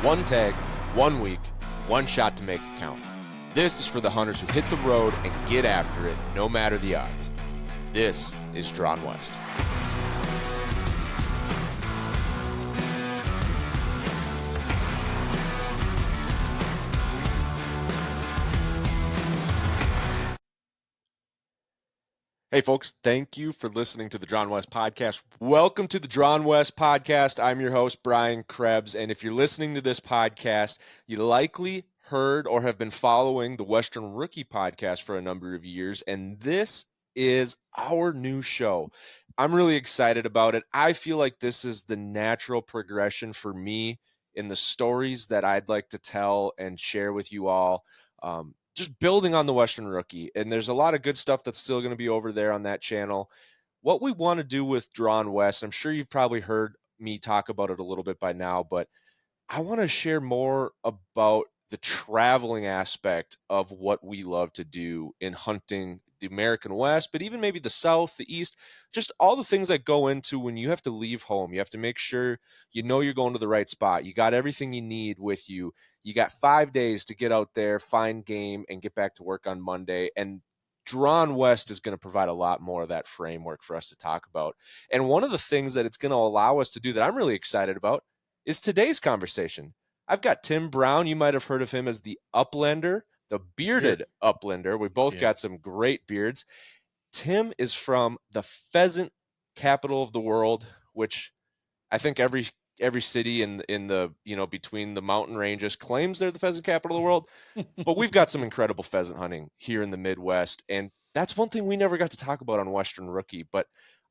One tag, 1 week, one shot to make it count. This is for the hunters who hit the road and get after it, no matter the odds. This is Drawn West. Hey folks, thank you for listening to the Drawn West podcast. Welcome to the Drawn West podcast. I'm your host, Brian Krebs, and if you're listening to this podcast, you likely heard or have been following the Western Rookie podcast for a number of years, and this is our new show. I'm really excited about it. I feel like this is the natural progression for me in the stories that I'd like to tell and share with you all. Just building on the Western Rookie. And there's a lot of good stuff that's still going to be over there on that channel. What we want to do with Drawn West, I'm sure you've probably heard me talk about it a little bit by now, but I want to share more about the traveling aspect of what we love to do in hunting the American West, but even maybe the South, the East, just all the things that go into when you have to leave home. You have to make sure you know you're going to the right spot. You got everything you need with you. You got 5 days to get out there, find game, and get back to work on Monday. And Drawn West is going to provide a lot more of that framework for us to talk about. And one of the things that it's going to allow us to do that I'm really excited about is today's conversation. I've got Tim Brown. You might have heard of him as the Uplander, the Bearded Uplander. We both got some great beards. Tim is from the pheasant capital of the world, which I think every city in the between the mountain ranges claims they're the pheasant capital of the world. But we've got some incredible pheasant hunting here in the Midwest, and that's one thing we never got to talk about on Western Rookie. But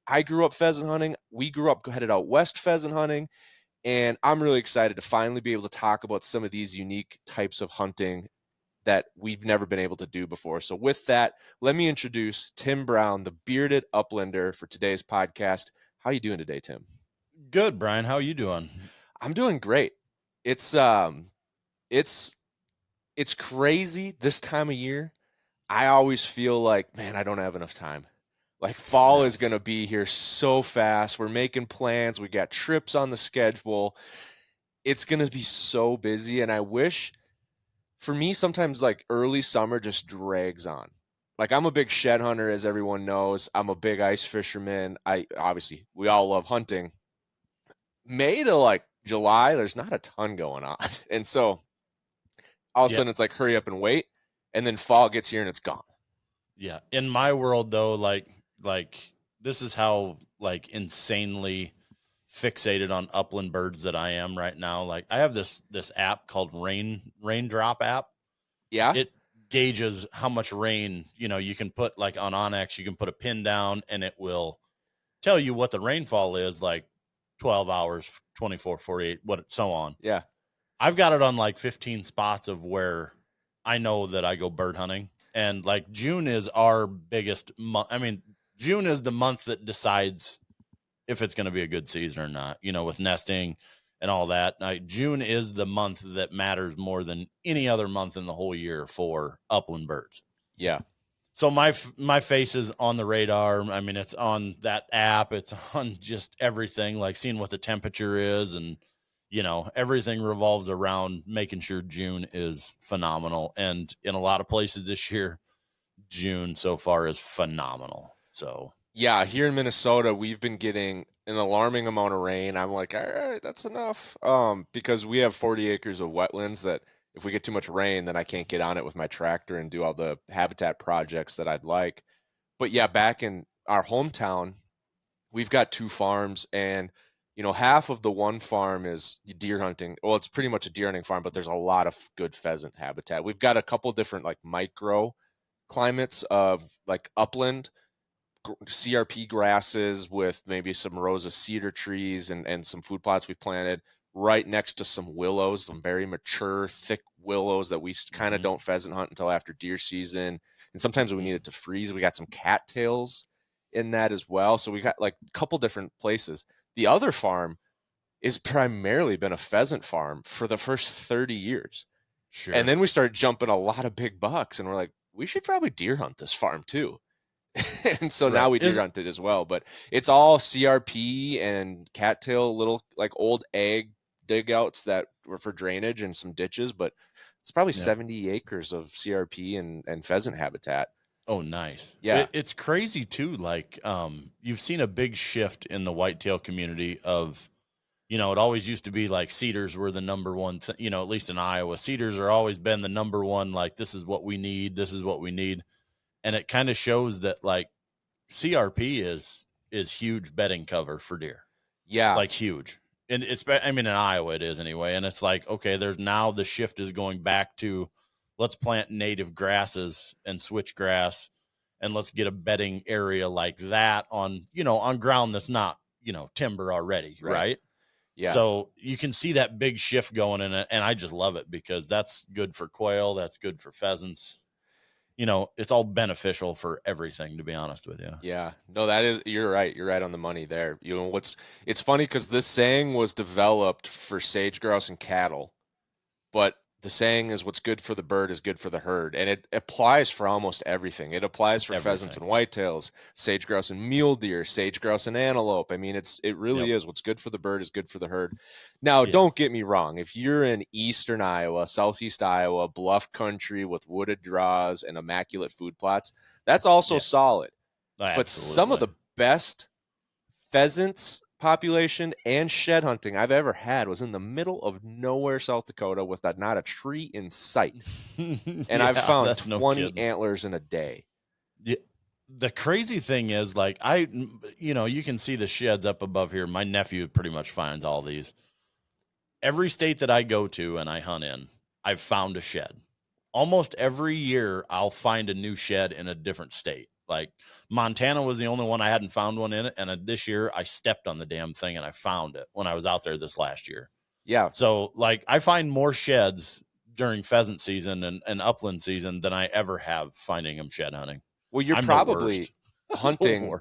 I grew up pheasant hunting. We grew up headed out west pheasant hunting. And I'm really excited to finally be able to talk about some of these unique types of hunting that we've never been able to do before. So with that, let me introduce Tim Brown, the Bearded Uplander, for today's podcast. How are you doing today, Tim? Good, Brian. How are you doing? I'm doing great. It's crazy this time of year. I always feel like, man, I don't have enough time. Like fall is going to be here so fast. We're making plans. We got trips on the schedule. It's going to be so busy. And I wish, for me, sometimes like early summer just drags on. Like I'm a big shed hunter, as everyone knows. I'm a big ice fisherman. We all love hunting. May to like July, there's not a ton going on. And so all of a sudden it's like hurry up and wait. And then fall gets here and it's gone. Yeah. In my world though, like this is how like insanely fixated on upland birds that I am right now. Like I have this app called Raindrop app. Yeah. It gauges how much rain, you can put like on Onyx, you can put a pin down and it will tell you what the rainfall is, like 12 hours, 24, 48, so on. Yeah. I've got it on like 15 spots of where I know that I go bird hunting. And like June is our biggest month. I mean, June is the month that decides if it's going to be a good season or not, with nesting and all that. June is the month that matters more than any other month in the whole year for upland birds. Yeah. So my face is on the radar. I mean, it's on that app. It's on just everything, like seeing what the temperature is. And, everything revolves around making sure June is phenomenal. And in a lot of places this year, June so far is phenomenal. So yeah, here in Minnesota, we've been getting an alarming amount of rain. I'm like, all right, that's enough. Because we have 40 acres of wetlands that if we get too much rain, then I can't get on it with my tractor and do all the habitat projects that I'd like. But yeah, back in our hometown, we've got 2 farms, and half of the one farm is deer hunting. Well, it's pretty much a deer hunting farm, but there's a lot of good pheasant habitat. We've got a couple different like micro climates of like upland CRP grasses with maybe some rows of cedar trees and some food plots we planted right next to some willows, some very mature, thick willows that we kind of don't pheasant hunt until after deer season. And sometimes we need it to freeze. We got some cattails in that as well. So we got like a couple different places. The other farm is primarily been a pheasant farm for the first 30 years. Sure. And then we started jumping a lot of big bucks, and we're like, we should probably deer hunt this farm too. And so now we deer hunt it as well. But it's all CRP and cattail, little like old egg dig outs that were for drainage and some ditches, but it's probably Yep. 70 acres of CRP and pheasant habitat. Oh, nice. Yeah. It's crazy too. Like, you've seen a big shift in the whitetail community of, it always used to be like cedars were the number one, at least in Iowa, cedars are always been the number one. Like, this is what we need. This is what we need. And it kind of shows that like CRP is huge bedding cover for deer, Yeah. like huge. And I mean, in Iowa it is anyway. And it's like, okay, there's now the shift is going back to let's plant native grasses and switch grass, and let's get a bedding area like that on, on ground that's not, timber already. Right. Yeah. So you can see that big shift going in it. And I just love it because that's good for quail. That's good for pheasants. It's all beneficial for everything, to be honest with you. Yeah. No, you're right. You're right on the money there. It's funny because this saying was developed for sage grouse and cattle, but the saying is what's good for the bird is good for the herd. And it applies for almost everything. It applies for pheasants and whitetails, sage grouse and mule deer, sage grouse and antelope. I mean, it really is what's good for the bird is good for the herd. Now, don't get me wrong. If you're in eastern Iowa, southeast Iowa, bluff country with wooded draws and immaculate food plots, that's also solid. But some of the best pheasants population and shed hunting I've ever had was in the middle of nowhere, South Dakota, with not a tree in sight. And I've found 20 antlers in a day. Yeah. The crazy thing is, like, you can see the sheds up above here. My nephew pretty much finds all these. Every state that I go to and I hunt in, I've found a shed. Almost every year, I'll find a new shed in a different state. Like Montana was the only one I hadn't found one in it. And this year I stepped on the damn thing and I found it when I was out there this last year. Yeah. So like I find more sheds during pheasant season and upland season than I ever have finding them shed hunting. Well, you're probably hunting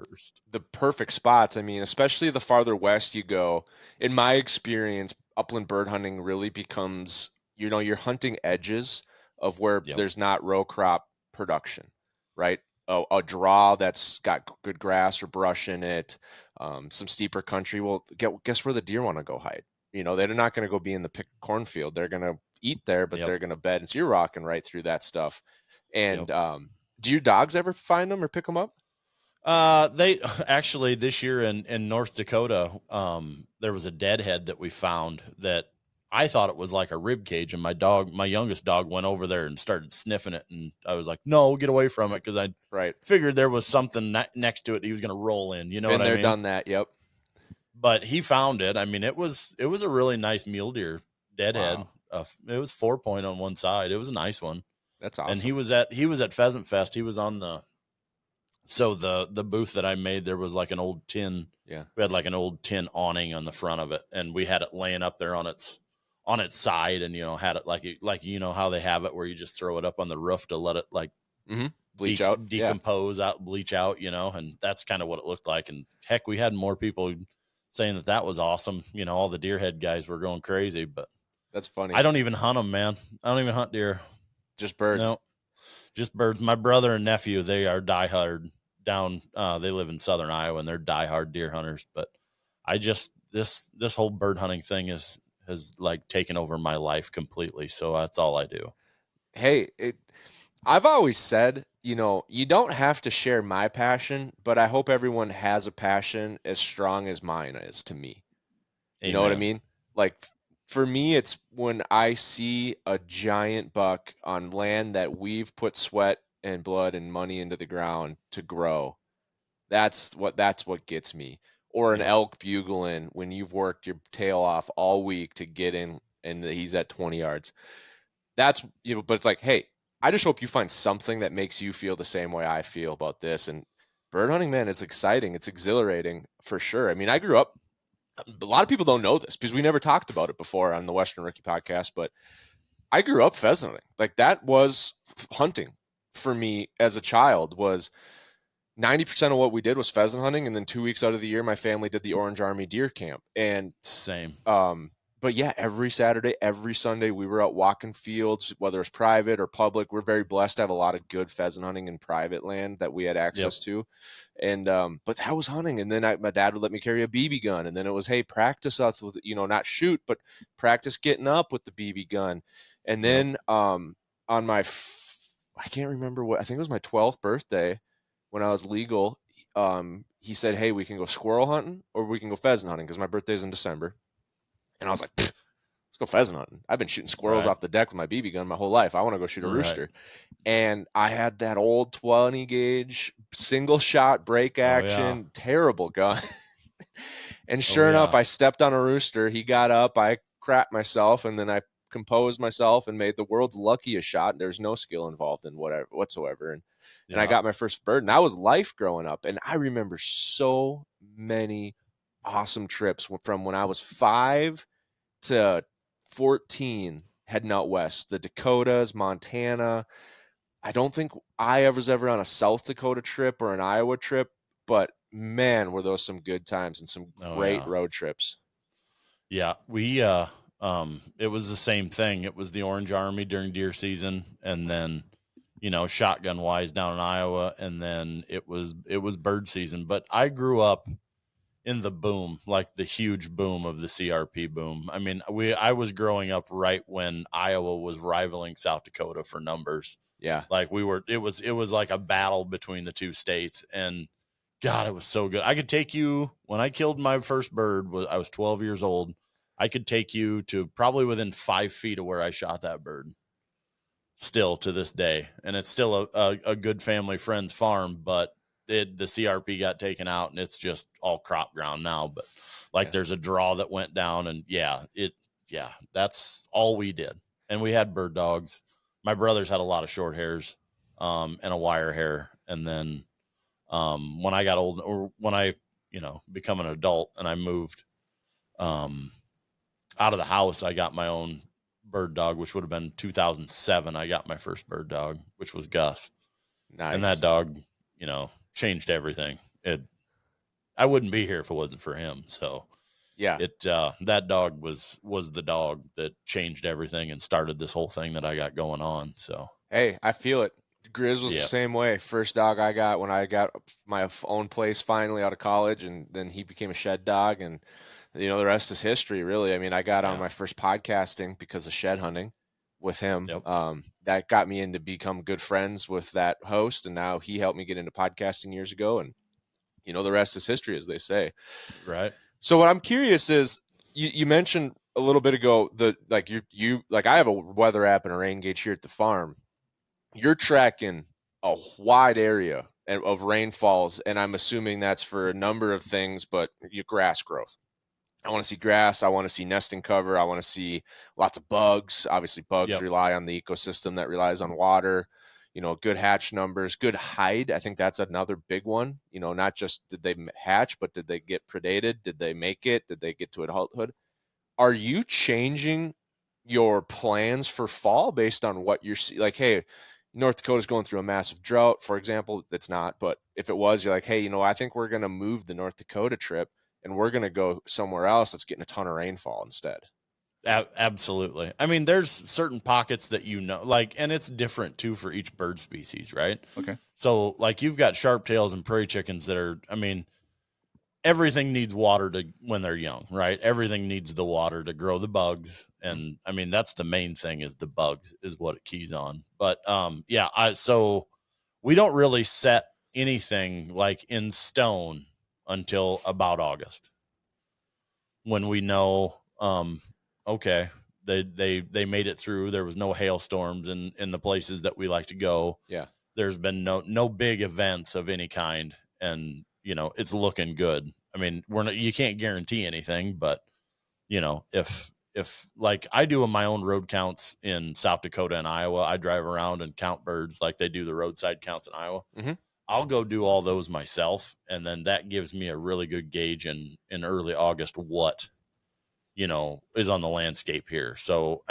the perfect spots. I mean, especially the farther west you go, in my experience, upland bird hunting really becomes, you're hunting edges of where there's not row crop production, right? A draw that's got good grass or brush in it, some steeper country. Well, guess where the deer want to go hide? They're not going to go be in the cornfield. They're going to eat there, but they're going to bed. And so you're rocking right through that stuff. And do your dogs ever find them or pick them up? They actually this year in North Dakota, there was a deadhead that we found that I thought it was like a rib cage, and my youngest dog went over there and started sniffing it, and I was like, "No, get away from it," because I figured there was something next to it he was going to roll in. You know what I mean? They're done that. Yep. But he found it. I mean, it was a really nice mule deer deadhead. Wow. It was 4-point on one side. It was a nice one. That's awesome. And he was at Pheasant Fest. He was on the booth that I made. There was like an old tin. Yeah. We had like an old tin awning on the front of it, and we had it laying up there on its side, and had it like how they have it where you just throw it up on the roof to let it like bleach out, decompose out, bleach out, and that's kind of what it looked like. And heck, we had more people saying that was awesome. All the deer head guys were going crazy, but that's funny. I don't even hunt them, man. I don't even hunt deer. Just birds. No, just birds. My brother and nephew, they are diehard down. They live in southern Iowa, and they're diehard deer hunters. But I just this whole bird hunting thing has like taken over my life completely. So that's all I do. Hey, I've always said, you don't have to share my passion, but I hope everyone has a passion as strong as mine is to me. You know what I mean? Like for me, it's when I see a giant buck on land that we've put sweat and blood and money into the ground to grow. That's what gets me. Or an elk bugling when you've worked your tail off all week to get in and he's at 20 yards. That's, but it's like, hey, I just hope you find something that makes you feel the same way I feel about this. And bird hunting, man, it's exciting. It's exhilarating for sure. I mean, I grew up, a lot of people don't know this because we never talked about it before on the Western Rookie podcast, but I grew up pheasant hunting. Like that was hunting for me as a child. Was 90% of what we did was pheasant hunting. And then 2 weeks out of the year, my family did the Orange Army deer camp. And same. But but yeah, every Saturday, every Sunday, we were out walking fields, whether it's private or public. We're very blessed to have a lot of good pheasant hunting in private land that we had Yep. access to. And but that was hunting. And then my dad would let me carry a BB gun. And then it was, hey, practice us with, not shoot, but practice getting up with the BB gun. And Yep. then on my I can't remember I think it was my 12th birthday when I was legal. He said, hey, we can go squirrel hunting or we can go pheasant hunting because my birthday's in December. And I was like, let's go pheasant hunting. I've been shooting squirrels Right. off the deck with my BB gun my whole life. I want to go shoot a Right. rooster. And I had that old 20 gauge single shot break action, terrible gun. And sure enough, I stepped on a rooster. He got up, I crapped myself, and then I composed myself and made the world's luckiest shot. There's no skill involved in whatsoever. And I got my first bird, and that was life growing up. And I remember so many awesome trips from when I was 5 to 14 heading out west, the Dakotas, Montana. I don't think I was ever on a South Dakota trip or an Iowa trip, but man, were those some good times and some great road trips. Yeah, we it was the same thing. It was the Orange Army during deer season, and then shotgun wise down in Iowa, and then it was bird season. But I grew up in the boom, like the huge boom of the CRP boom. I mean, I was growing up right when Iowa was rivaling South Dakota for numbers. Yeah. Like it was like a battle between the two states, and God, it was so good. I could take you when I killed my first bird. I was 12 years old. I could take you to probably within 5 feet of where I shot that bird. Still to this day, and it's still a good family friend's farm, but the CRP got taken out, and it's just all crop ground now. But there's a draw that went down, and that's all we did. And we had bird dogs. My brothers had a lot of short hairs, and a wire hair, and then when I got old, or when I, become an adult and I moved out of the house, I got my own bird dog, which would have been 2007. I got my first bird dog, which was Gus. Nice. And that dog, changed everything. I wouldn't be here if it wasn't for him. So yeah, that dog was the dog that changed everything and started this whole thing that I got going on. So, hey, I feel it. Grizz was the same way. First dog I got when I got my own place finally out of college, and then he became a shed dog, and the rest is history, really. I mean, I got on my first podcasting because of shed hunting with him. Yep. That got me into become good friends with that host, and now he helped me get into podcasting years ago, and the rest is history, as they say. Right. So what I'm curious is, you mentioned a little bit ago I have a weather app and a rain gauge here at the farm. You're tracking a wide area of rainfalls, and I'm assuming that's for a number of things, but your grass growth. I want to see grass. I want to see nesting cover. I want to see lots of bugs. Obviously, bugs rely on the ecosystem that relies on water. Good hatch numbers, good hide. I think that's another big one. Not just did they hatch, but did they get predated? Did they make it? Did they get to adulthood? Are you changing your plans for fall based on what you're seeing? Like, hey, North Dakota's going through a massive drought, for example. It's not, but if it was, you're like, hey, I think we're going to move the North Dakota trip and we're going to go somewhere else that's getting a ton of rainfall instead. Absolutely. I mean, there's certain pockets that and it's different too for each bird species, right? Okay. So you've got sharptails and prairie chickens that are, everything needs water when they're young, right? Everything needs the water to grow the bugs. And that's the main thing, is the bugs is what it keys on. But so we don't really set anything in stone until about August, when we know, okay, they made it through. There was no hailstorms in the places that we like to go. Yeah. There's been no big events of any kind, and it's looking good. I mean, you can't guarantee anything, but if I do my own road counts in South Dakota and Iowa, I drive around and count birds like they do the roadside counts in Iowa. Mm-hmm. I'll go do all those myself, and then that gives me a really good gauge in early August what is on the landscape here. So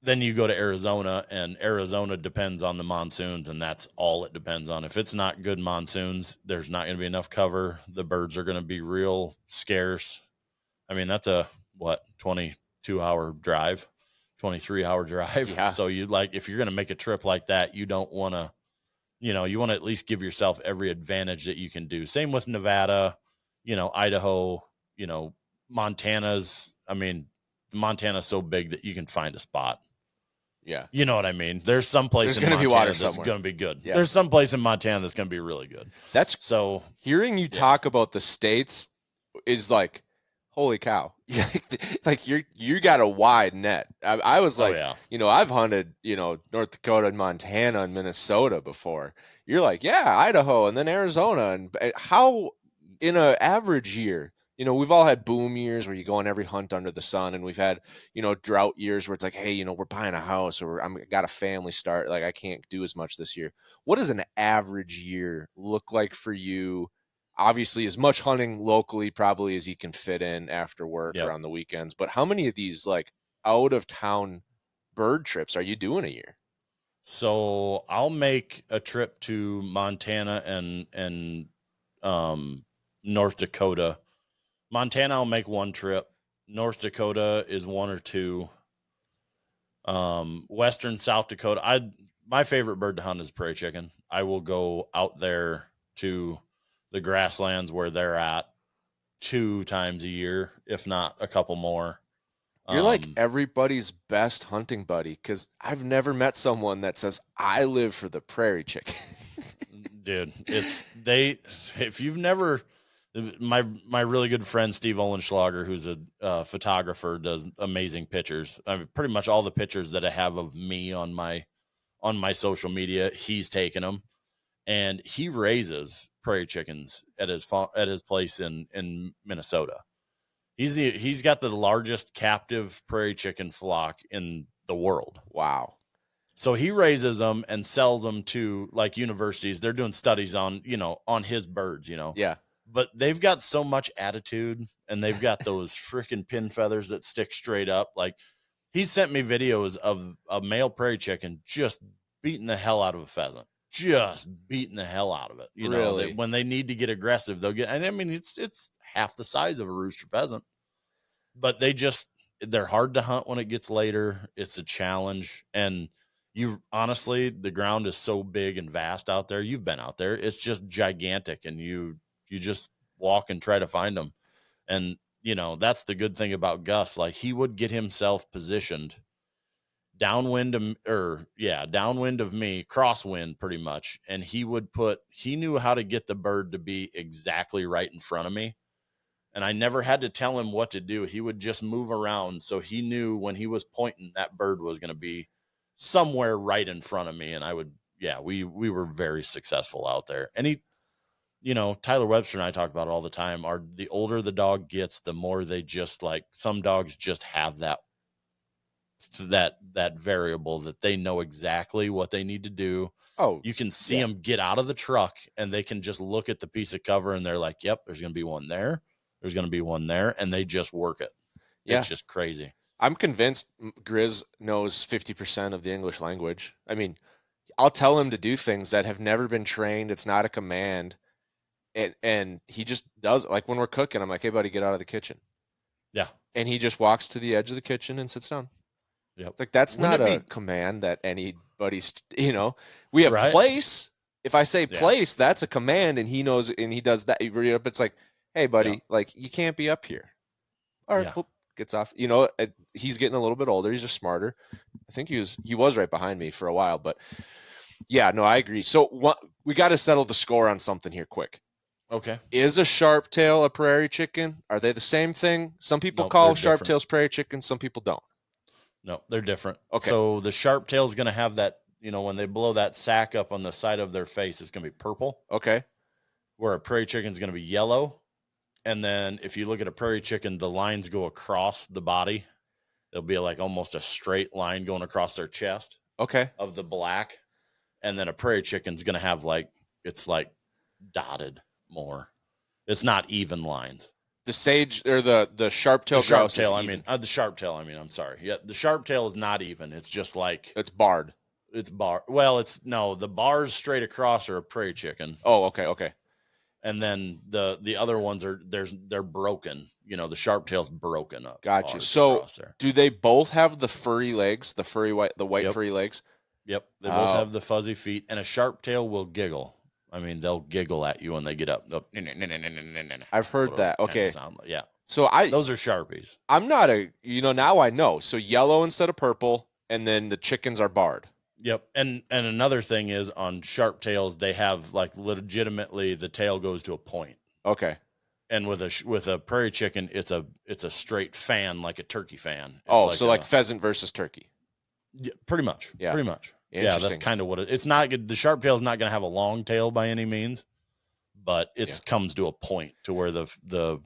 then you go to Arizona, and Arizona depends on the monsoons, and that's all it depends on. If it's not good monsoons, there's not going to be enough cover. The birds are going to be real scarce. I mean, that's a 22-hour drive, 23-hour drive. Yeah. So you like, if you're going to make a trip like that, you don't want to, you want to at least give yourself every advantage that you can do. Same with Nevada, Idaho, Montana's. I mean, Montana's so big that you can find a spot. Yeah. You know what I mean? There's some place in Montana that's going to be good. Yeah. There's some place in Montana that's going to be really good. That's so hearing you talk about the states is like, holy cow. Like you got a wide net. I was like, I've hunted, North Dakota and Montana and Minnesota before. You're like, yeah, Idaho and then Arizona. And how in an average year, we've all had boom years where you go on every hunt under the sun, and we've had, drought years where it's like, hey, we're buying a house or I got a family start. Like I can't do as much this year. What does an average year look like for you? Obviously, as much hunting locally probably as you can fit in after work or on the weekends. But how many of these like out of town bird trips are you doing a year? So I'll make a trip to Montana and North Dakota. Montana, I'll make one trip. North Dakota is one or two. Western South Dakota, my favorite bird to hunt is prairie chicken. I will go out there to the grasslands where they're at 2 times a year, if not a couple more. You're like everybody's best hunting buddy, because I've never met someone that says, I live for the prairie chicken. Dude, if you've never, my really good friend Steve Olenschlager, who's a photographer, does amazing pictures. I mean, pretty much all the pictures that I have of me on my social media, he's taken them, and he raises prairie chickens at his place in Minnesota. He's got the largest captive prairie chicken flock in the world. Wow. So he raises them and sells them to like universities. They're doing studies on his birds, Yeah. But they've got so much attitude, and they've got those freaking pin feathers that stick straight up. Like, he sent me videos of a male prairie chicken just beating the hell out of a pheasant. Just beating the hell out of it. Really? When they need to get aggressive, they'll get, and I mean, it's half the size of a rooster pheasant, but they're hard to hunt when it gets later. It's a challenge. And honestly, the ground is so big and vast out there. You've been out there. It's just gigantic. And you just walk and try to find them. And, that's the good thing about Gus. Like, he would get himself positioned downwind of me, crosswind pretty much. And he knew how to get the bird to be exactly right in front of me. And I never had to tell him what to do. He would just move around. So he knew when he was pointing, that bird was going to be somewhere right in front of me. And we were very successful out there. And Tyler Webster and I talk about it all the time. The older the dog gets, the more they just like, some dogs just have that variable that they know exactly what they need to do. Oh, you can see them get out of the truck, and they can just look at the piece of cover, and they're like, yep, there's going to be one there. There's going to be one there. And they just work it. Yeah. It's just crazy. I'm convinced Grizz knows 50% of the English language. I mean, I'll tell him to do things that have never been trained. It's not a command. And he just does. Like when we're cooking, I'm like, hey, buddy, get out of the kitchen. Yeah. And he just walks to the edge of the kitchen and sits down. Yep. It's like, that's not a command that anybody's, we have place. If I say place, that's a command, and he knows, and he does that. It's like, hey, buddy, like, you can't be up here. All right, gets off. He's getting a little bit older. He's just smarter. I think he was right behind me for a while, but yeah, no, I agree. So we got to settle the score on something here quick. Okay. Is a sharptail a prairie chicken? Are they the same thing? Some people call sharptails prairie chickens. Some people don't. No, they're different. Okay. So the sharptail is going to have that, when they blow that sack up on the side of their face, it's going to be purple. Okay. Where a prairie chicken is going to be yellow. And then if you look at a prairie chicken, the lines go across the body. There'll be like almost a straight line going across their chest. Okay. Of the black. And then a prairie chicken's going to have it's dotted more. It's not even lines. The sage or the sharptail grouse. The sharptail. I'm sorry. Yeah, the sharptail is not even. It's just like it's barred. It's bar. Well, the bars straight across are a prairie chicken. Oh, okay. And then the other ones they're broken. The sharptail's broken up Gotcha. hard So across there. do they both have the furry legs, the white Yep. furry legs? Yep. They both Oh, have the fuzzy feet, and a sharptail will giggle. I mean, they'll giggle at you when they get up. I've heard that. Okay. Sound like. Yeah. So Those are Sharpies. I'm not now I know. So yellow instead of purple, and then the chickens are barred. Yep. And another thing is on sharptails, they have like legitimately the tail goes to a point. Okay. And with a prairie chicken, it's a straight fan, like a turkey fan. It's like pheasant versus turkey. Yeah, pretty much. Yeah. Pretty much. Yeah, that's kind of what it's not good. The sharptail's not going to have a long tail by any means, but it comes to a point to where the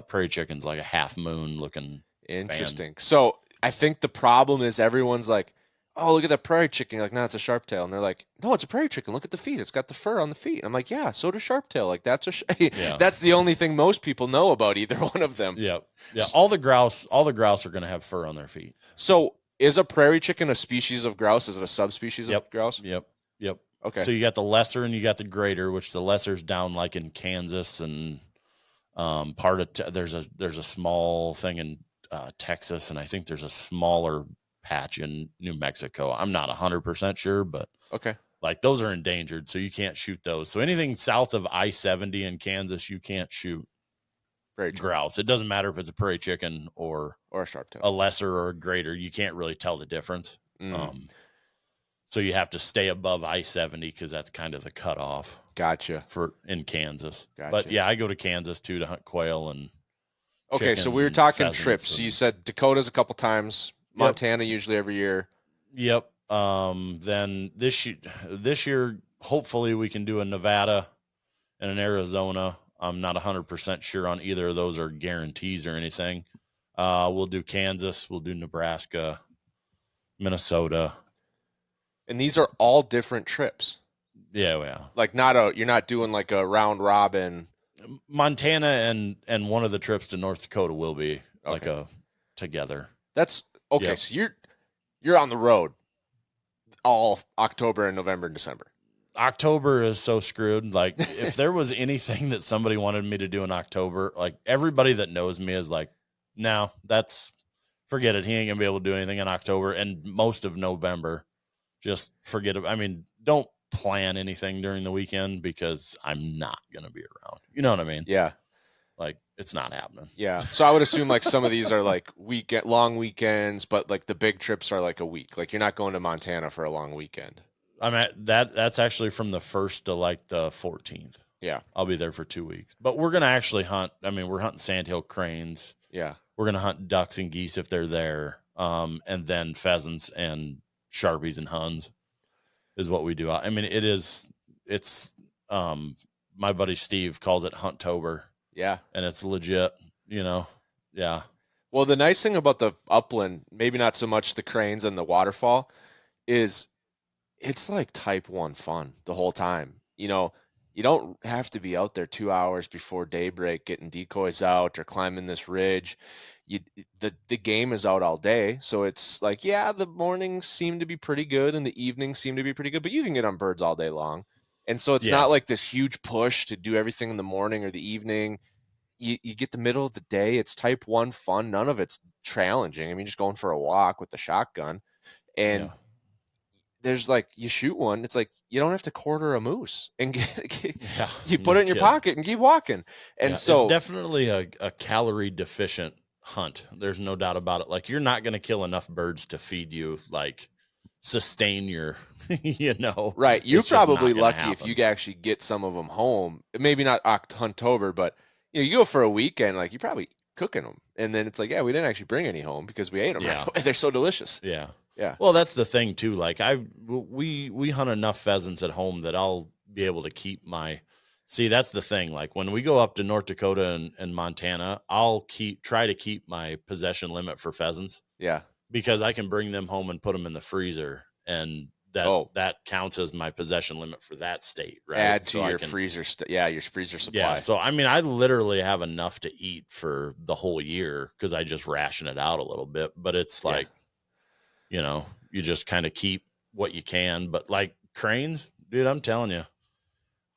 prairie chicken's like a half moon looking. Interesting. Fan. So I think the problem is everyone's like, oh, look at that prairie chicken. You're like, no, it's a sharptail. And they're like, no, it's a prairie chicken. Look at the feet. It's got the fur on the feet. I'm like, yeah, so does sharptail. Like that's that's the only thing most people know about either one of them. Yeah. Yeah. All the grouse are going to have fur on their feet. So is a prairie chicken a species of grouse? Is it a subspecies of grouse? Yep. Okay. So you got the lesser and you got the greater, which the lesser's down like in Kansas and part of there's a small thing in Texas, and I think there's a smaller patch in New Mexico. I'm not 100% sure, but okay, like those are endangered, so you can't shoot those. So anything south of I-70 in Kansas, you can't shoot grouse. It doesn't matter if it's a prairie chicken or a sharptail, a lesser or a greater. You can't really tell the difference. So you have to stay above I-70 because that's kind of the cutoff. Gotcha. In Kansas. Gotcha. But yeah, I go to Kansas too to hunt quail and. Okay, so we were talking trips. So you said Dakota's a couple times, Montana usually every year. Yep. Then this year, hopefully we can do a Nevada and an Arizona. I'm not 100% sure on either of those are guarantees or anything. We'll do Kansas. We'll do Nebraska, Minnesota. And these are all different trips. Yeah. Like you're not doing like a round robin. Montana and one of the trips to North Dakota will be like a together. That's okay. Yep. So you're on the road all October and November and December. October is so screwed. Like if there was anything that somebody wanted me to do in October, like everybody that knows me is like, no, forget it. He ain't gonna be able to do anything in October and most of November. Just forget it. I mean, don't plan anything during the weekend because I'm not going to be around. You know what I mean? Yeah. Like it's not happening. Yeah. So I would assume like some of these are like long weekends, but like the big trips are like a week. Like you're not going to Montana for a long weekend. I'm at that's actually from the 1st to like the 14th. Yeah. I'll be there for 2 weeks, but we're going to actually hunt. I mean, we're hunting sandhill cranes. Yeah. We're going to hunt ducks and geese if they're there. And then pheasants and Sharpies and Huns is what we do. I mean, it's my buddy Steve calls it Hunttober. Yeah. And it's legit, Yeah. Well, the nice thing about the upland, maybe not so much the cranes and the waterfall, is it's like type 1 fun the whole time. You don't have to be out there 2 hours before daybreak getting decoys out or climbing this ridge. The game is out all day, so it's like, yeah, the mornings seem to be pretty good and the evenings seem to be pretty good, but you can get on birds all day long. And so it's not like this huge push to do everything in the morning or the evening. You get the middle of the day. It's type 1 fun. None of it's challenging. I mean, just going for a walk with the shotgun and there's like, you shoot one. It's like, you don't have to quarter a moose and you put it in your pocket and keep walking. And so it's definitely a calorie deficient hunt. There's no doubt about it. Like you're not going to kill enough birds to feed you, like sustain your, right. You're probably lucky if you actually get some of them home, maybe not October, but you go for a weekend, like you're probably cooking them. And then it's like, yeah, we didn't actually bring any home because we ate them. Yeah. They're so delicious. Yeah. Yeah. Well, that's the thing too. Like we hunt enough pheasants at home that I'll be able to keep that's the thing. Like when we go up to North Dakota and Montana, I'll try to keep my possession limit for pheasants. Yeah. Because I can bring them home and put them in the freezer and that counts as my possession limit for that state, right? Add to your freezer. your freezer supply. Yeah. So, I mean, I literally have enough to eat for the whole year because I just ration it out a little bit, but it's like, you just kind of keep what you can. But like cranes, dude, I'm telling you,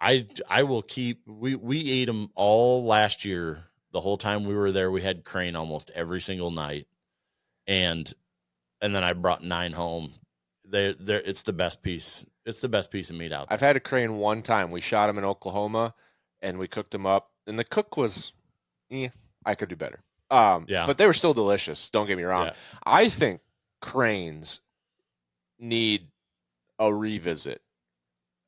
I will keep. We ate them all last year. The whole time we were there, we had crane almost every single night, and then I brought 9 home. It's the best piece. It's the best piece of meat out there. I've had a crane one time. We shot him in Oklahoma, and we cooked him up, and the cook was, I could do better. Yeah. But they were still delicious. Don't get me wrong. Yeah. I think cranes need a revisit.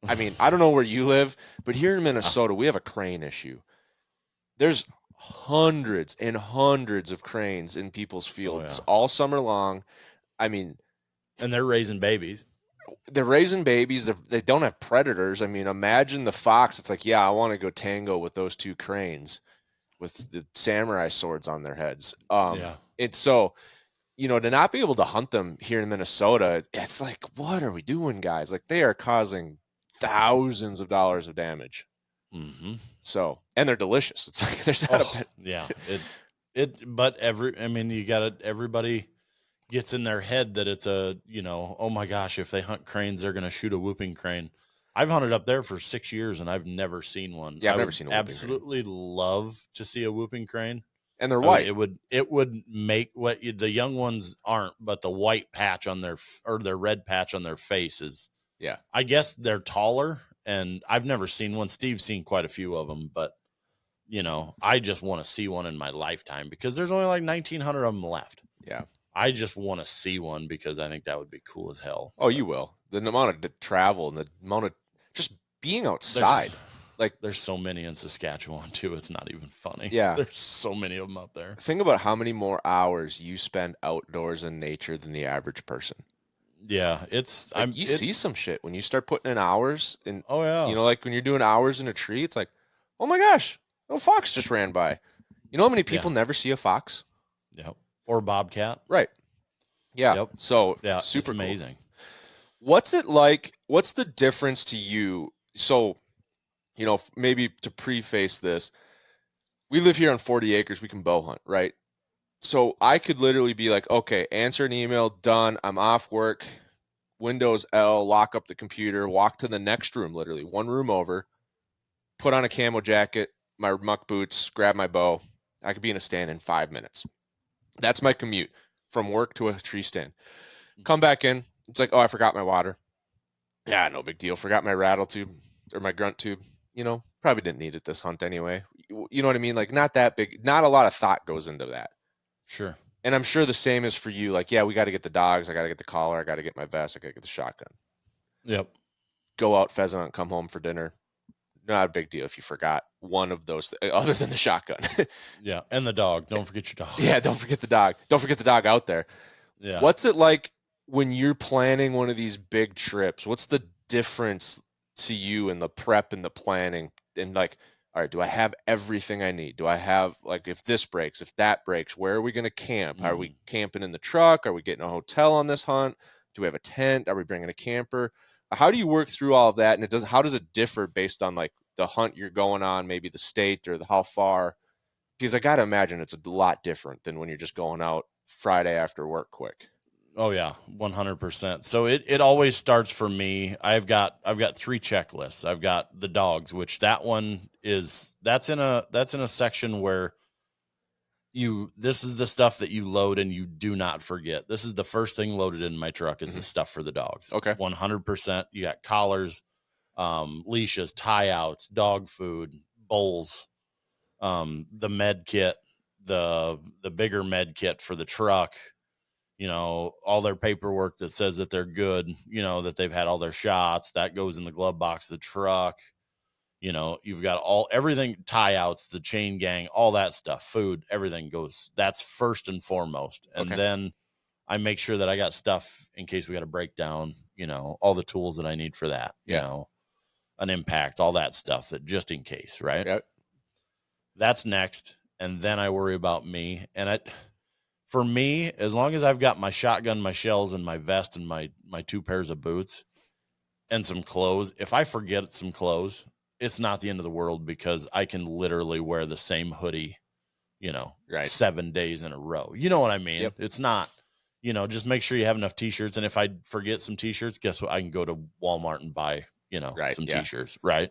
I mean, I don't know where you live, but here in Minnesota, we have a crane issue. There's hundreds and hundreds of cranes in people's fields all summer long. I mean, and they're raising babies. They're raising babies. They don't have predators. I mean, imagine the fox. It's like, yeah, I want to go tango with those 2 cranes with the samurai swords on their heads. It's so, to not be able to hunt them here in Minnesota, it's like, what are we doing, guys? Like, they are causing thousands of dollars of damage. Mm-hmm. So, and they're delicious. It's like there's not but you got it. Everybody gets in their head that it's oh my gosh, if they hunt cranes, they're going to shoot a whooping crane. I've hunted up there for 6 years and I've never seen one. Yeah, I've never seen a whooping absolutely crane. Love to see a whooping crane. And they're white. It would make what the young ones aren't, but the white patch on their red patch on their face is. Yeah, I guess they're taller, and I've never seen one. Steve's seen quite a few of them, but I just want to see one in my lifetime because there's only like 1,900 of them left. Yeah, I just want to see one because I think that would be cool as hell. Oh, you will. The amount of travel and the amount of just being outside. There's so many in Saskatchewan too. It's not even funny. Yeah. There's so many of them up there. Think about how many more hours you spend outdoors in nature than the average person. Yeah. You see some shit when you start putting in hours in. Oh yeah. Like when you're doing hours in a tree, it's like, oh my gosh, a fox just ran by. You know how many people never see a fox? Yep. Or bobcat. Right. Yeah. Yep. So super amazing. Cool. What's it like? What's the difference to you? So, maybe to preface this, we live here on 40 acres. We can bow hunt, right? So I could literally be like, okay, answer an email, done. I'm off work. Windows L, lock up the computer, walk to the next room, literally 1 room over, put on a camo jacket, my muck boots, grab my bow. I could be in a stand in 5 minutes. That's my commute from work to a tree stand. Come back in. It's like, oh, I forgot my water. Yeah, no big deal. Forgot my rattle tube or my grunt tube. Probably didn't need it this hunt anyway. You know what I mean? Like, not that big. Not a lot of thought goes into that. Sure. And I'm sure the same is for you. Like, yeah, we got to get the dogs. I got to get the collar. I got to get my vest. I got to get the shotgun. Yep. Go out pheasant hunt, come home for dinner. Not a big deal if you forgot one of those other than the shotgun. Yeah, and the dog. Don't forget your dog. Yeah, don't forget the dog. Don't forget the dog out there. Yeah. What's it like when you're planning one of these big trips? What's the difference to you in the prep and the planning? And like, all right, do I have everything I need? Do I have, like, if this breaks, if that breaks, where are we going to camp? Are we camping in the truck? Are we getting a hotel on this hunt? Do we have a tent? Are we bringing a camper? How do you work through all of that? And how does it differ based on like the hunt you're going on, maybe the state or how far? Because I got to imagine it's a lot different than when you're just going out Friday after work quick. Oh yeah, 100%. So it always starts for me. I've got 3 checklists. I've got the dogs, which that's in a section where this is the stuff that you load and you do not forget. This is the first thing loaded in my truck is the stuff for the dogs. Okay. 100%. You got collars, leashes, tie outs, dog food, bowls, the med kit, the bigger med kit for the truck, all their paperwork that says that they're good, that they've had all their shots, that goes in the glove box of the truck. You've got everything, tie outs, the chain gang, all that stuff, food, everything goes. That's first and foremost. And then I make sure that I got stuff in case we got a breakdown, all the tools that I need for that, an impact, all that stuff that just in case. Right. Yep. That's next. And then I worry about me. And for me, as long as I've got my shotgun, my shells, and my vest and my 2 pairs of boots and some clothes, if I forget some clothes, it's not the end of the world because I can literally wear the same hoodie, 7 days in a row. You know what I mean? Yep. It's not, just make sure you have enough t-shirts. And if I forget some t-shirts, guess what? I can go to Walmart and buy, some t-shirts. Right.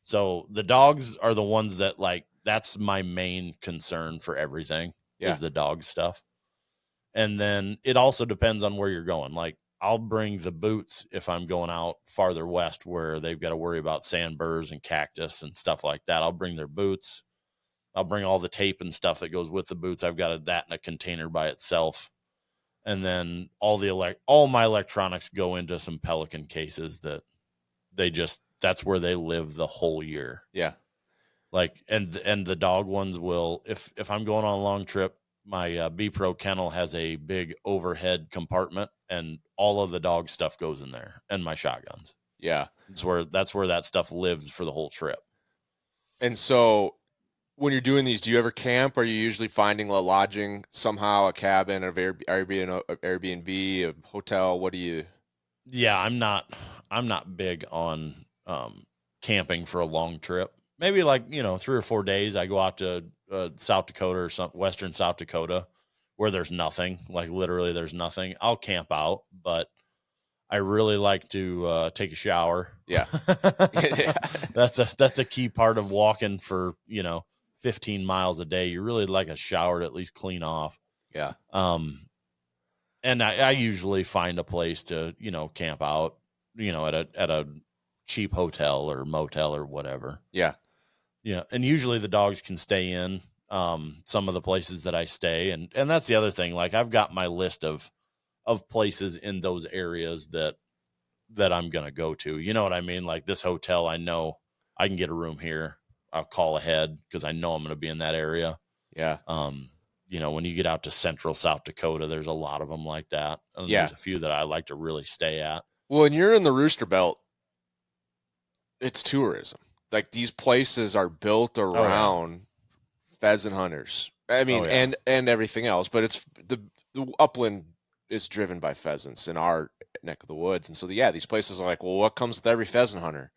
So the dogs are the ones that like, that's my main concern for everything Yeah. is the dog stuff. And then it also depends on where you're going. Like I'll bring the boots if I'm going out farther west where they've got to worry about sandburrs and cactus and stuff like that. I'll bring their boots. I'll bring all the tape and stuff that goes with the boots. I've got that in a container by itself. And then all my electronics go into some Pelican cases that that's where they live the whole year. Yeah. Like, and the dog ones will, if I'm going on a long trip, my B Pro kennel has a big overhead compartment and all of the dog stuff goes in there and my shotguns. Yeah. That's where that stuff lives for the whole trip. And so when you're doing these, do you ever camp? Are you usually finding a lodging somehow, a cabin, an Airbnb, a hotel? What do you? Yeah, I'm not big on camping for a long trip. Maybe like 3 or 4 days. I go out to South Dakota or some western South Dakota where there's nothing. Like literally, there's nothing. I'll camp out, but I really like to take a shower. Yeah. That's a key part of walking for 15 miles a day. You really like a shower to at least clean off. Yeah. And I usually find a place to camp out at a cheap hotel or motel or whatever. Yeah. Yeah, and usually the dogs can stay in some of the places that I stay, and that's the other thing. Like I've got my list of places in those areas that I'm gonna go to. You know what I mean? Like this hotel, I know I can get a room here. I'll call ahead because I know I'm gonna be in that area. Yeah. When you get out to central South Dakota, there's a lot of them like that, and Yeah. there's a few that I like to really stay at. Well, when you're in the Rooster Belt, it's tourism. Like these places are built around pheasant hunters. I mean, and everything else, but it's the upland is driven by pheasants in our neck of the woods. And so these places are like, well, what comes with every pheasant hunter?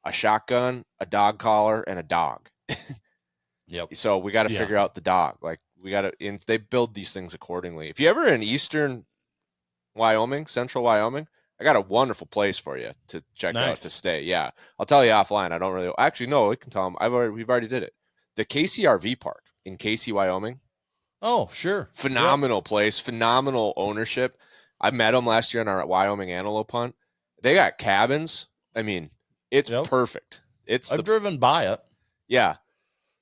A shotgun, a dog collar, and a dog. Yep. So we got to figure out the dog. Like they build these things accordingly. If you ever in eastern Wyoming, central Wyoming, I got a wonderful place for you to check out to stay. Yeah. I'll tell you offline. I don't really, actually, no, we can tell them. We've already did it. The Casey RV Park in Casey, Wyoming. Oh, sure. Phenomenal place, phenomenal ownership. I met them last year on our Wyoming antelope hunt. They got cabins. I mean, it's perfect. I've driven by it. Yeah.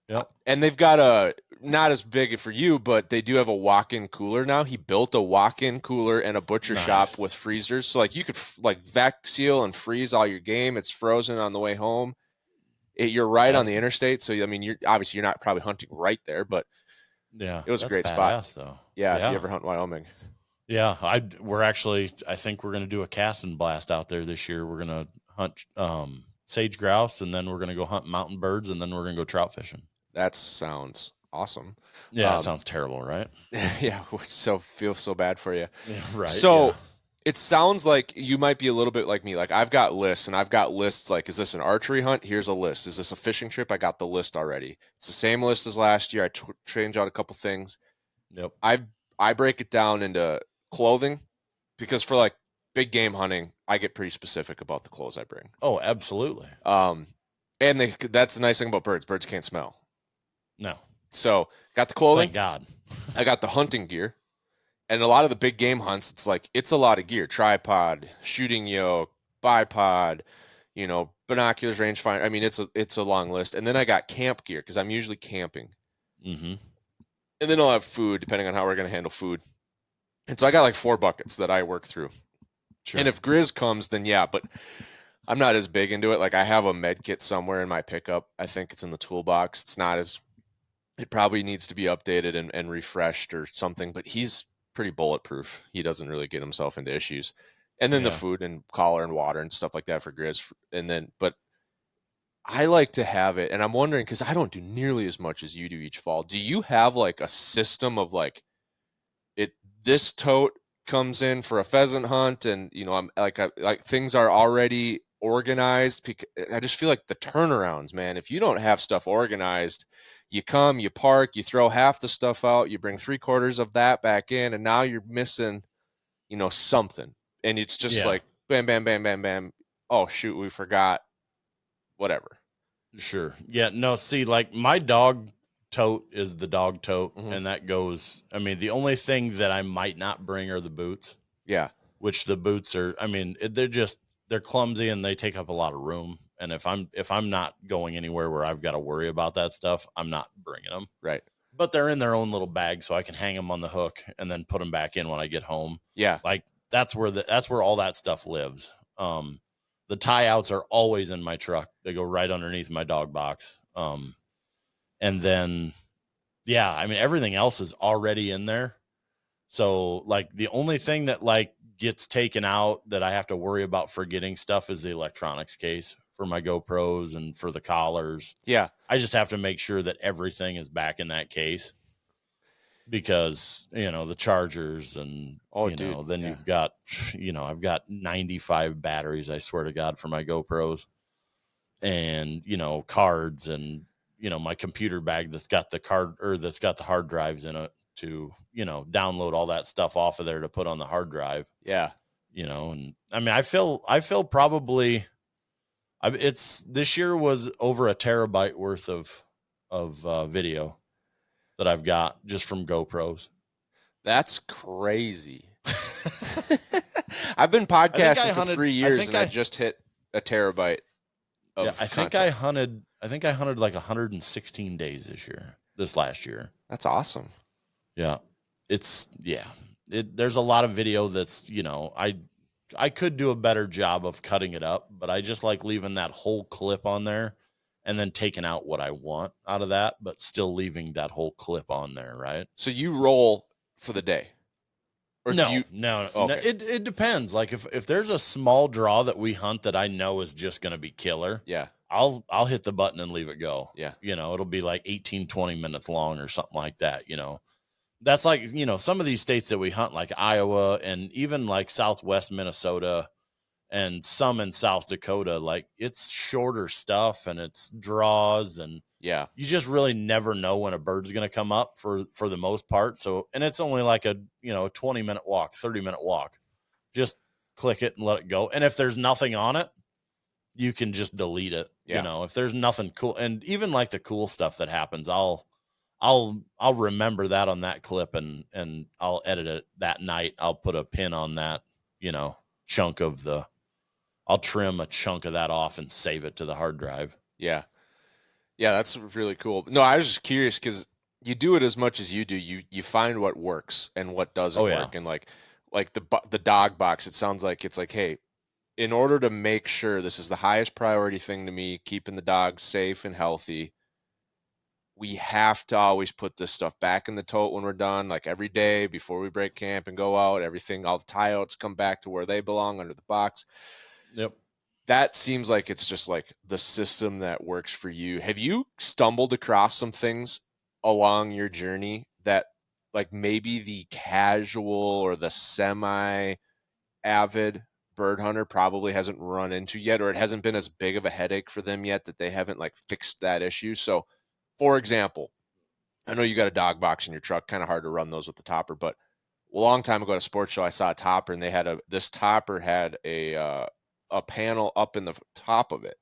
Yep. And they've got not as big for you, but they do have a walk-in cooler now. He built a walk-in cooler and a butcher shop with freezers. So like you could vac seal and freeze all your game. It's frozen on the way home. You're right on the interstate. So, I mean, you're not probably hunting right there, but yeah, it was a great spot. Though. Yeah. If you ever hunt Wyoming. Yeah. I think we're going to do a casting blast out there this year. We're going to hunt sage grouse, and then we're going to go hunt mountain birds, and then we're going to go trout fishing. That sounds awesome. Yeah, it sounds terrible, right? Yeah, feel so bad for you. Yeah, right. So it sounds like you might be a little bit like me. Like I've got lists, and I've got lists like, is this an archery hunt? Here's a list. Is this a fishing trip? I got the list already. It's the same list as last year. I change out a couple things. Yep. I break it down into clothing because for like big game hunting, I get pretty specific about the clothes I bring. Oh, absolutely. And that's the nice thing about birds. Birds can't smell. No. So got the clothing. Thank God. I got the hunting gear. And a lot of the big game hunts, it's a lot of gear: tripod, shooting yoke, bipod, binoculars, rangefinder. I mean, it's a long list. And then I got camp gear because I'm usually camping. Mm-hmm. And then I'll have food depending on how we're going to handle food. And so I got like 4 buckets that I work through. Sure. And if Grizz comes, then but I'm not as big into it. Like I have a med kit somewhere in my pickup. I think it's in the toolbox. It probably needs to be updated and refreshed or something, but he's pretty bulletproof. He doesn't really get himself into issues. And then the food and collar and water and stuff like that for Grizz. But I like to have it, and I'm wondering, because I don't do nearly as much as you do each fall. Do you have like a system of like this tote comes in for a pheasant hunt, and I'm like things are already organized? I just feel like the turnarounds, man. If you don't have stuff organized, you come, you park, you throw half the stuff out, you bring 3/4 of that back in, and now you're missing, something. And it's just like bam, bam, bam, bam, bam. Oh shoot, we forgot. Whatever. Sure. Yeah. No, see, like my dog tote is the dog tote, Mhm. and that goes. I mean, the only thing that I might not bring are the boots, Yeah. which the boots are. I mean, they're clumsy and they take up a lot of room. And if I'm not going anywhere where I've got to worry about that stuff, I'm not bringing them. Right. But they're in their own little bag, so I can hang them on the hook and then put them back in when I get home. Yeah. Like that's where all that stuff lives. The tie outs are always in my truck. They go right underneath my dog box. And then yeah, I mean everything else is already in there. So like the only thing that like gets taken out that I have to worry about forgetting stuff is the electronics case for my GoPros and for the collars. Yeah. I just have to make sure that everything is back in that case because, the chargers and, Oh, dude. then Yeah. you've got, I've got 95 batteries, I swear to God, for my GoPros and, cards and, my computer bag that's got the card or that's got the hard drives in it to, download all that stuff off of there to put on the hard drive, Yeah. and I mean, I feel probably this year was over a terabyte worth of video that I've got just from GoPros. That's crazy. I've been I think podcasting I for hunted. 3 years and I just hit a terabyte Yeah, of I think content. I hunted. I think I hunted like 116 days this last year. That's awesome. Yeah, yeah. There's a lot of video that's I could do a better job of cutting it up, but I just like leaving that whole clip on there, and then taking out what I want out of that, but still leaving that whole clip on there, right? So you roll for the day, or do No, you? no, no. Okay. It depends. Like if there's a small draw that we hunt that I know is just going to be killer, Yeah. I'll hit the button and leave it go. Yeah. It'll be like 18, 20 minutes long or something like that. That's like, some of these states that we hunt, like Iowa and even like Southwest Minnesota and some in South Dakota, like it's shorter stuff and it's draws and Yeah. you just really never know when a bird's going to come up for the most part. So, and it's only like a 20-minute walk, 30-minute walk. Just click it and let it go. And if there's nothing on it, you can just delete it. Yeah. If there's nothing cool, and even like the cool stuff that happens, I'll remember that on that clip and I'll edit it that night. I'll put a pin on that, chunk of I'll trim a chunk of that off and save it to the hard drive. Yeah. Yeah. That's really cool. No, I was just curious because you do it as much as you do. You find what works and what doesn't Oh yeah. work, and like the dog box. It sounds like it's like, hey, in order to make sure this is the highest priority thing to me, keeping the dogs safe and healthy, we have to always put this stuff back in the tote when we're done, like every day before we break camp and go out. Everything, all the tie outs come back to where they belong under the box. Yep. That seems like it's just like the system that works for you. Have you stumbled across some things along your journey that, like, maybe the casual or the semi avid bird hunter probably hasn't run into yet, or it hasn't been as big of a headache for them yet that they haven't like fixed that issue? So, for example, I know you got a dog box in your truck, kind of hard to run those with the topper, but a long time ago at a sports show, I saw a topper and they had this topper had a panel up in the top of it.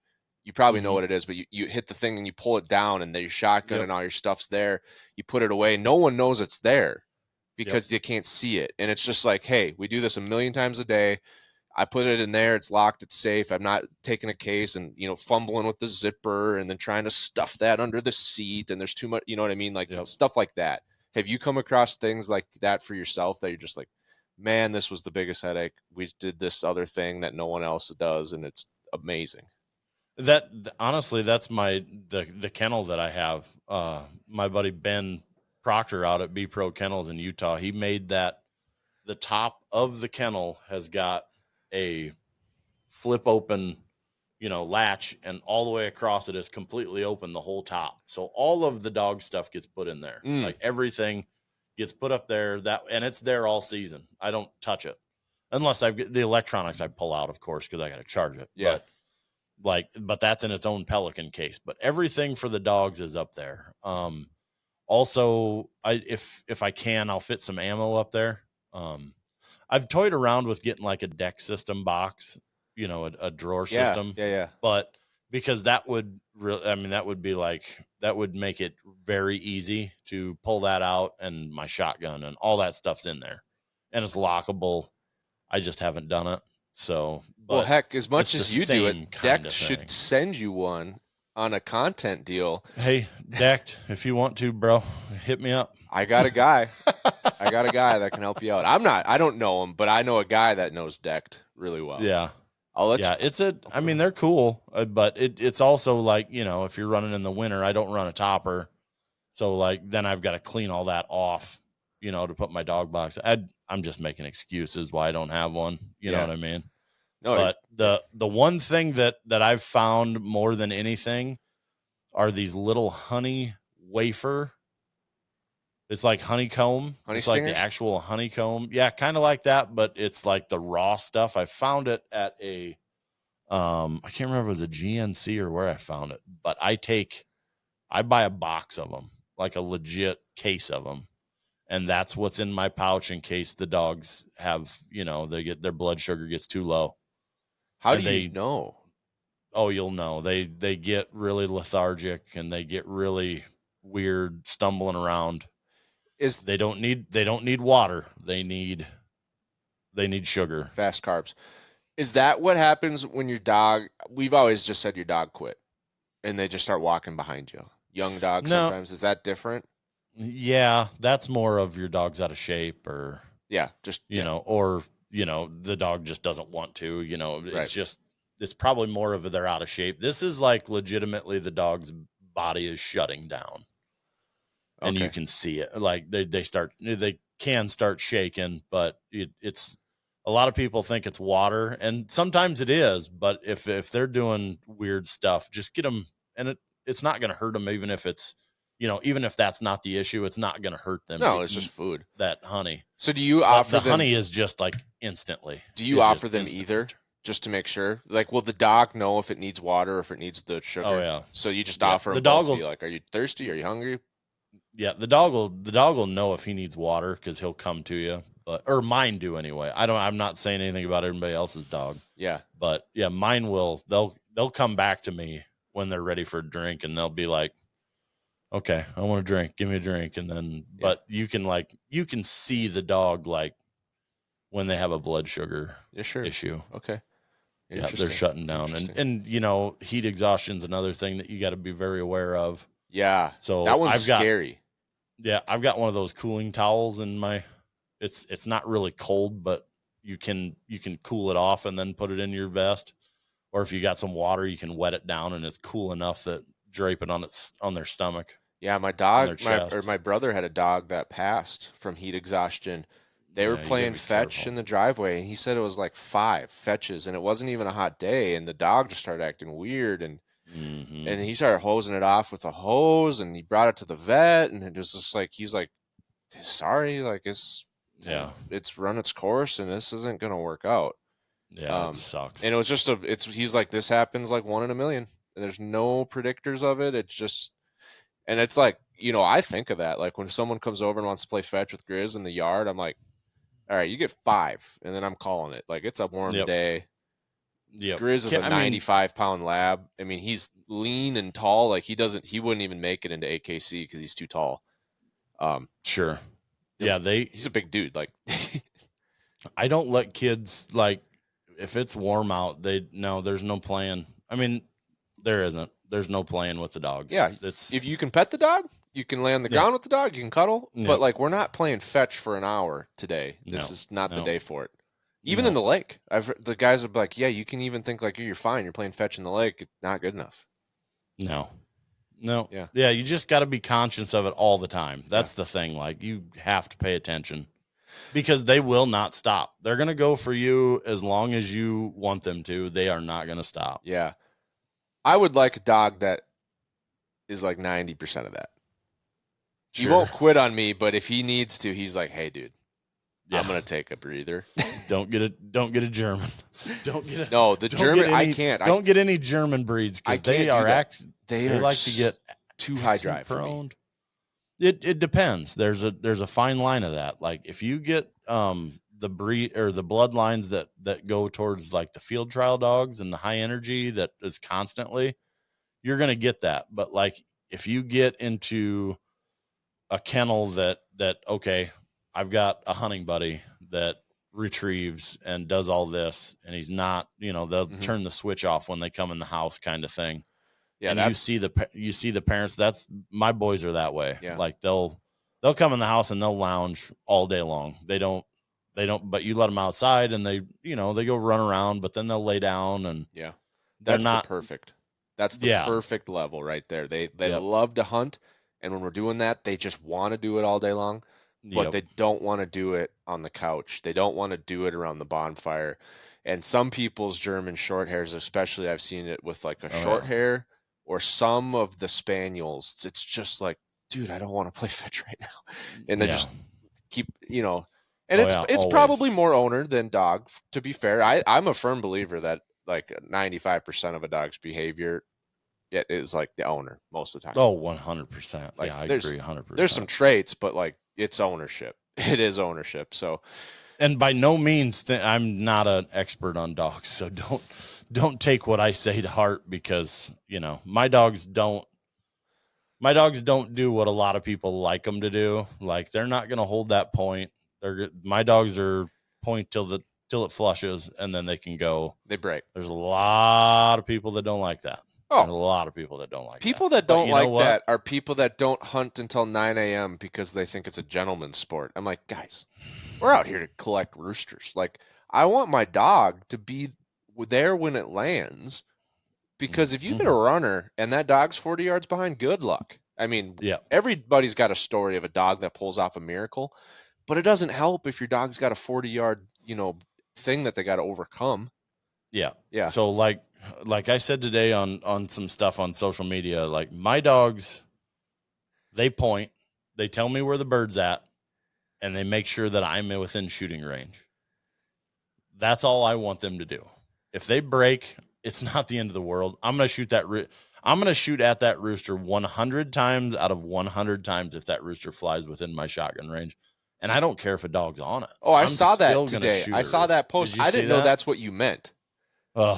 You probably know Mm-hmm. what it is, but you hit the thing and you pull it down and then your shotgun Yep. and all your stuff's there. You put it away. No one knows it's there Yep. because you can't see it. And it's just like, hey, we do this a million times a day. I put it in there. It's locked. It's safe. I'm not taking a case and, fumbling with the zipper and then trying to stuff that under the seat. And there's too much, you know what I mean? Like Yep. stuff like that. Have you come across things like that for yourself that you're just like, man, this was the biggest headache. We did this other thing that no one else does, and it's amazing. That honestly, that's the kennel that I have. My buddy Ben Proctor out at B Pro Kennels in Utah. He made that the top of the kennel has got a flip open, latch, and all the way across it is completely open the whole top. So all of the dog stuff gets put in there. Mm. Like everything gets put up there and it's there all season. I don't touch it unless I've got the electronics I pull out, of course, because I got to charge it. Yeah. But that's in its own Pelican case. But everything for the dogs is up there. Also, if I can, I'll fit some ammo up there. I've toyed around with getting like a deck system box, a drawer Yeah. system, Yeah. Yeah. but because that would that would be like, that would make it very easy to pull that out, and my shotgun and all that stuff's in there, and it's lockable. I just haven't done it. So, Well, but heck, as much it's the as you do same it, kind Deck of thing. should send you one on a content deal. Hey, Decked, if you want to, bro, hit me up. I got a guy. I got a guy that can help you out. I don't know him, but I know a guy that knows Decked really well. Yeah. I'll let Yeah, you. they're cool, but it's also like, if you're running in the winter, I don't run a topper. So like, then I've got to clean all that off, to put my dog box. I'm just making excuses why I don't have one. You know what I mean? No, But the one thing that I've found more than anything are these little honey wafer. It's like honeycomb. Honey It's like the stingers? actual honeycomb. Yeah, kind of like that, but it's like the raw stuff. I found it at a I can't remember if it was a GNC or where I found it, but I buy a box of them, like a legit case of them. And that's what's in my pouch in case the dogs have, they get their blood sugar gets too low. How do you know? Oh, you'll know. They get really lethargic and they get really weird stumbling around. They don't need water. They need sugar. Fast carbs. Is that what happens when your dog, we've always just said your dog quit and they just start walking behind you? Young dogs sometimes. Is that different? Yeah, that's more of your dog's out of shape, or or the dog just doesn't want to. It's just, it's probably more of they're out of shape. This is like legitimately the dog's body is shutting down, and you can see it. Like they can start shaking, but it's a lot of people think it's water, and sometimes it is. But if they're doing weird stuff, just get them, and it's not going to hurt them, even if it's. Even if that's not the issue, it's not going to hurt them. No, it's just food. That honey. So do you offer them? The honey is just like instantly. Do you offer them either, just to make sure? Like, will the dog know if it needs water or if it needs the sugar? Oh yeah. So you just offer the dog. Will be like, are you thirsty? Are you hungry? Yeah, the dog will know if he needs water because he'll come to you. Or mine do anyway. I'm not saying anything about everybody else's dog. Yeah. But yeah, mine will. They'll come back to me when they're ready for a drink, and they'll be like, okay, I want a drink. Give me a drink. And then, but you can see the dog, like when they have a blood sugar issue. Okay. Yeah, they're shutting down. And heat exhaustion is another thing that you got to be very aware of. Yeah. So that one's scary. Yeah. I've got one of those cooling towels in my, it's not really cold, but you can cool it off and then put it in your vest. Or if you got some water, you can wet it down and it's cool enough that drape it on their stomach. Yeah, my brother had a dog that passed from heat exhaustion. They were playing fetch in the driveway, and he said it was like 5 fetches, and it wasn't even a hot day, and the dog just started acting weird, and he started hosing it off with a hose, and he brought it to the vet, and it was just like, he's like, sorry, like it's run its course, and this isn't gonna work out. Yeah, it sucks. And it was just he's like, this happens like 1 in a million, and there's no predictors of it. It's just. And it's like, I think of that. Like when someone comes over and wants to play fetch with Grizz in the yard, I'm like, all right, you get 5. And then I'm calling it. Like, it's a warm day. Yep. Grizz is a 95-pound lab. I mean, he's lean and tall. Like he wouldn't even make it into AKC because he's too tall. Sure. Yeah. He's a big dude. Like, I don't let kids, like, if it's warm out, there's no playing. I mean, there isn't. There's no playing with the dogs. Yeah, if you can pet the dog, you can lay on the ground with the dog, you can cuddle. Yeah. But like, we're not playing fetch for an hour today. This is not the day for it. Even in the lake, the guys are like, yeah, you can even think like you're fine. You're playing fetch in the lake. It's not good enough. No. Yeah. You just got to be conscious of it all the time. That's the thing. Like you have to pay attention because they will not stop. They're gonna go for you as long as you want them to. They are not gonna stop. Yeah. I would like a dog that is like 90% of that. Sure. He won't quit on me, but if he needs to, he's like, hey, dude, I'm going to take a breather. Don't get a German. The German, I can't. Don't get any German breeds because they like to get too high drive prone. It depends. There's a fine line of that. Like if you get breed or the bloodlines that go towards like the field trial dogs and the high energy that is constantly, you're going to get that. But like if you get into a kennel that okay, I've got a hunting buddy that retrieves and does all this, and he's not, they'll turn the switch off when they come in the house kind of thing. Yeah, and you see the parents. That's my boys are that way. Yeah. Like they'll come in the house and they'll lounge all day long. They don't, but you let them outside and they go run around, but then they'll lay down and that's not the perfect. That's the perfect level right there. They love to hunt, and when we're doing that, they just want to do it all day long, but they don't want to do it on the couch. They don't want to do it around the bonfire. And some people's German short hairs, especially, I've seen it with like a short hair or some of the spaniels. It's just like, dude, I don't want to play fetch right now, and they just keep, and it's probably more owner than dog. To be fair, I'm a firm believer that like 95% of a dog's behavior is like the owner most of the time. Oh, 100%. Like, yeah, I agree 100%. There's some traits, but like it's ownership. It is ownership. So, and by no means I'm not an expert on dogs, so don't take what I say to heart, because my dogs don't do what a lot of people like them to do. Like they're not going to hold that point. My dogs are point till it flushes, and then they can go. They break. There's a lot of people that don't like that. There's a lot of people that don't like people that don't like that are people that don't hunt until 9 a.m. because they think it's a gentleman's sport. I'm like, guys, we're out here to collect roosters. Like, I want my dog to be there when it lands, because if you've been a runner and that dog's 40 yards behind, good luck. I mean, everybody's got a story of a dog that pulls off a miracle, but it doesn't help if your dog's got a 40-yard, thing that they got to overcome. Yeah. Yeah. So like I said today on some stuff on social media, like my dogs, they point, they tell me where the bird's at, and they make sure that I'm within shooting range. That's all I want them to do. If they break, it's not the end of the world. I'm going to shoot at that rooster 100 times out of 100 times if that rooster flies within my shotgun range. And I don't care if a dog's on it. Oh, I saw that today. I saw that post. I didn't know that's what you meant. Oh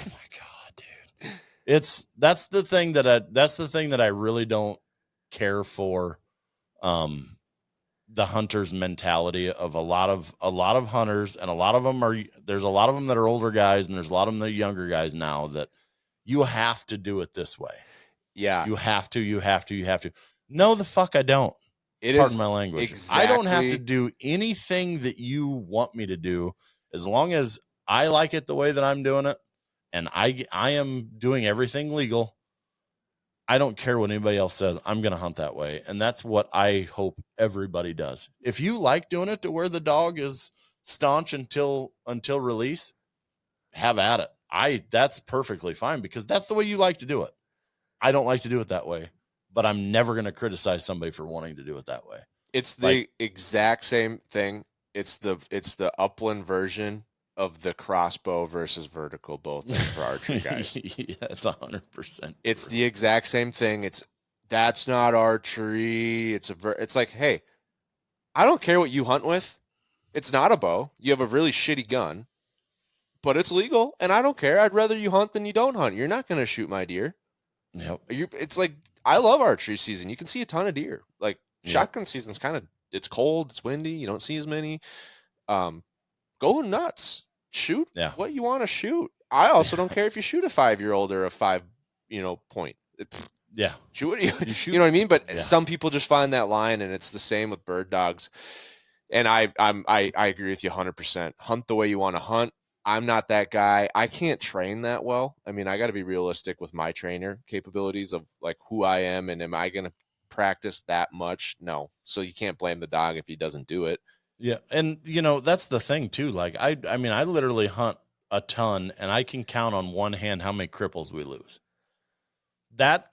my God, dude. That's the thing that I really don't care for. The hunter's mentality of a lot of hunters, and there's a lot of them that are older guys, and there's a lot of them that are younger guys now, that you have to do it this way. Yeah. You have to. No, the fuck I don't. Pardon my language. Exactly. I don't have to do anything that you want me to do, as long as I like it the way that I'm doing it, and I am doing everything legal. I don't care what anybody else says. I'm going to hunt that way. And that's what I hope everybody does. If you like doing it to where the dog is staunch until release, have at it. That's perfectly fine, because that's the way you like to do it. I don't like to do it that way, but I'm never going to criticize somebody for wanting to do it that way. It's the exact same thing. It's the upland version of the crossbow versus vertical bow thing for archery guys. Yeah, it's 100%. It's the exact same thing. That's not archery. It's like, hey, I don't care what you hunt with. It's not a bow. You have a really shitty gun, but it's legal, and I don't care. I'd rather you hunt than you don't hunt. You're not going to shoot my deer. Yep. It's like, I love archery season. You can see a ton of deer. Like, shotgun season's it's cold, it's windy. You don't see as many. Go nuts. Shoot what you want to shoot. I also don't care if you shoot a 5-year-old or a 5, point. Shoot what you shoot. You know what I mean? But some people just find that line, and it's the same with bird dogs. And I agree with you 100%. Hunt the way you want to hunt. I'm not that guy. I can't train that well. I mean, I got to be realistic with my trainer capabilities of like who I am, and am I going to practice that much? No. So you can't blame the dog if he doesn't do it. Yeah. And that's the thing too. Like I mean, I literally hunt a ton, and I can count on one hand how many cripples we lose. That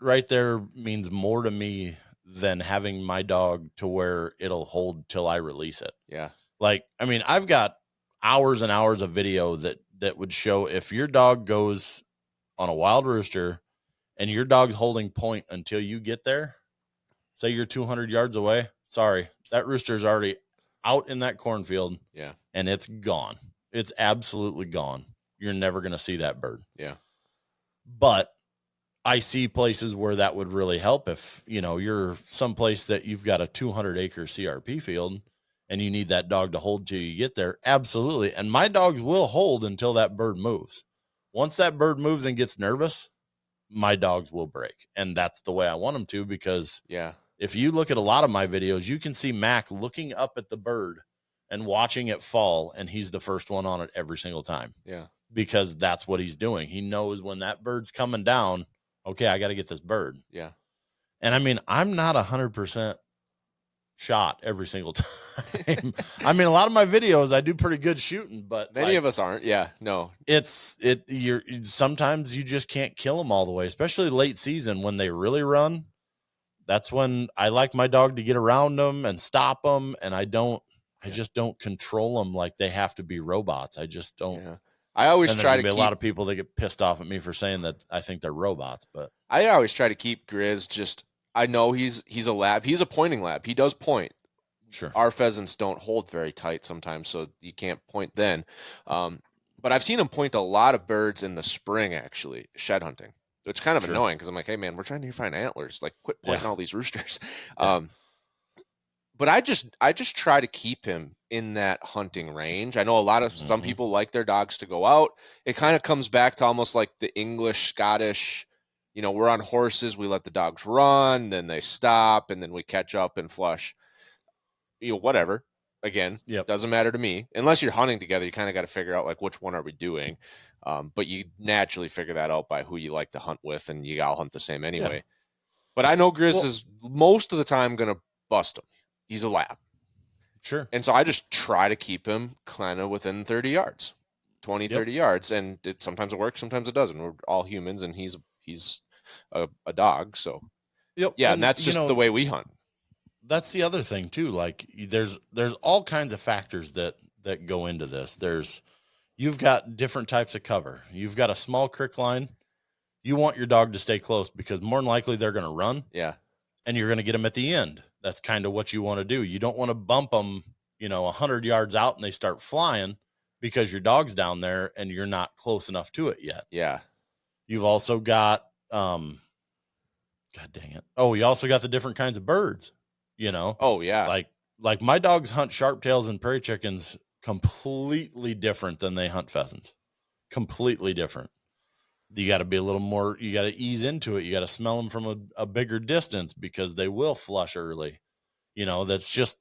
right there means more to me than having my dog to where it'll hold till I release it. Yeah. Like, I mean, I've got hours and hours of video that would show if your dog goes on a wild rooster and your dog's holding point until you get there, say you're 200 yards away. Sorry, that rooster's already out in that cornfield. Yeah. And it's gone. It's absolutely gone. You're never going to see that bird. Yeah. But I see places where that would really help if, you're someplace that you've got a 200-acre CRP field and you need that dog to hold till you get there. Absolutely. And my dogs will hold until that bird moves. Once that bird moves and gets nervous, my dogs will break. And that's the way I want them to, because if you look at a lot of my videos, you can see Mac looking up at the bird and watching it fall, and he's the first one on it every single time. Yeah. Because that's what he's doing. He knows when that bird's coming down, okay, I got to get this bird. Yeah. And I mean, I'm not 100% shot every single time. I mean, a lot of my videos, I do pretty good shooting, but many of us aren't. Yeah, no. Sometimes you just can't kill them all the way, especially late season when they really run. That's when I like my dog to get around them and stop them. And I just don't control them like they have to be robots. I just don't. Yeah. I always try to be keep a lot of people that get pissed off at me for saying that I think they're robots, but I always try to keep Grizz just. I know he's a lab. He's a pointing lab. He does point. Sure. Our pheasants don't hold very tight sometimes, so you can't point then. But I've seen him point a lot of birds in the spring, actually, shed hunting. It's kind of annoying because I'm like, hey man, we're trying to find antlers. Like, quit pointing all these roosters. But I just try to keep him in that hunting range. I know some people like their dogs to go out. It kind of comes back to almost like the English, Scottish, we're on horses, we let the dogs run, then they stop, and then we catch up and flush. Whatever. Again, doesn't matter to me. Unless you're hunting together, you kind of got to figure out like which one are we doing. But you naturally figure that out by who you like to hunt with, and you all hunt the same anyway. Yeah. But I know Grizz is most of the time going to bust him. He's a lab. Sure. And so I just try to keep him kind of within 30 yards, 20, 30 yards. And sometimes it works, sometimes it doesn't. We're all humans, and he's a dog. So, and that's just the way we hunt. That's the other thing too. Like there's all kinds of factors that go into this. You've got different types of cover. You've got a small crick line. You want your dog to stay close because more than likely they're going to run. Yeah. And you're going to get them at the end. That's kind of what you want to do. You don't want to bump them, 100 yards out and they start flying because your dog's down there and you're not close enough to it yet. Yeah. You've also got, God dang it. Oh, you also got the different kinds of birds, Oh yeah. Like my dogs hunt sharptails and prairie chickens completely different than they hunt pheasants. Completely different. You got to be a little more, you got to ease into it. You got to smell them from a bigger distance because they will flush early. That's just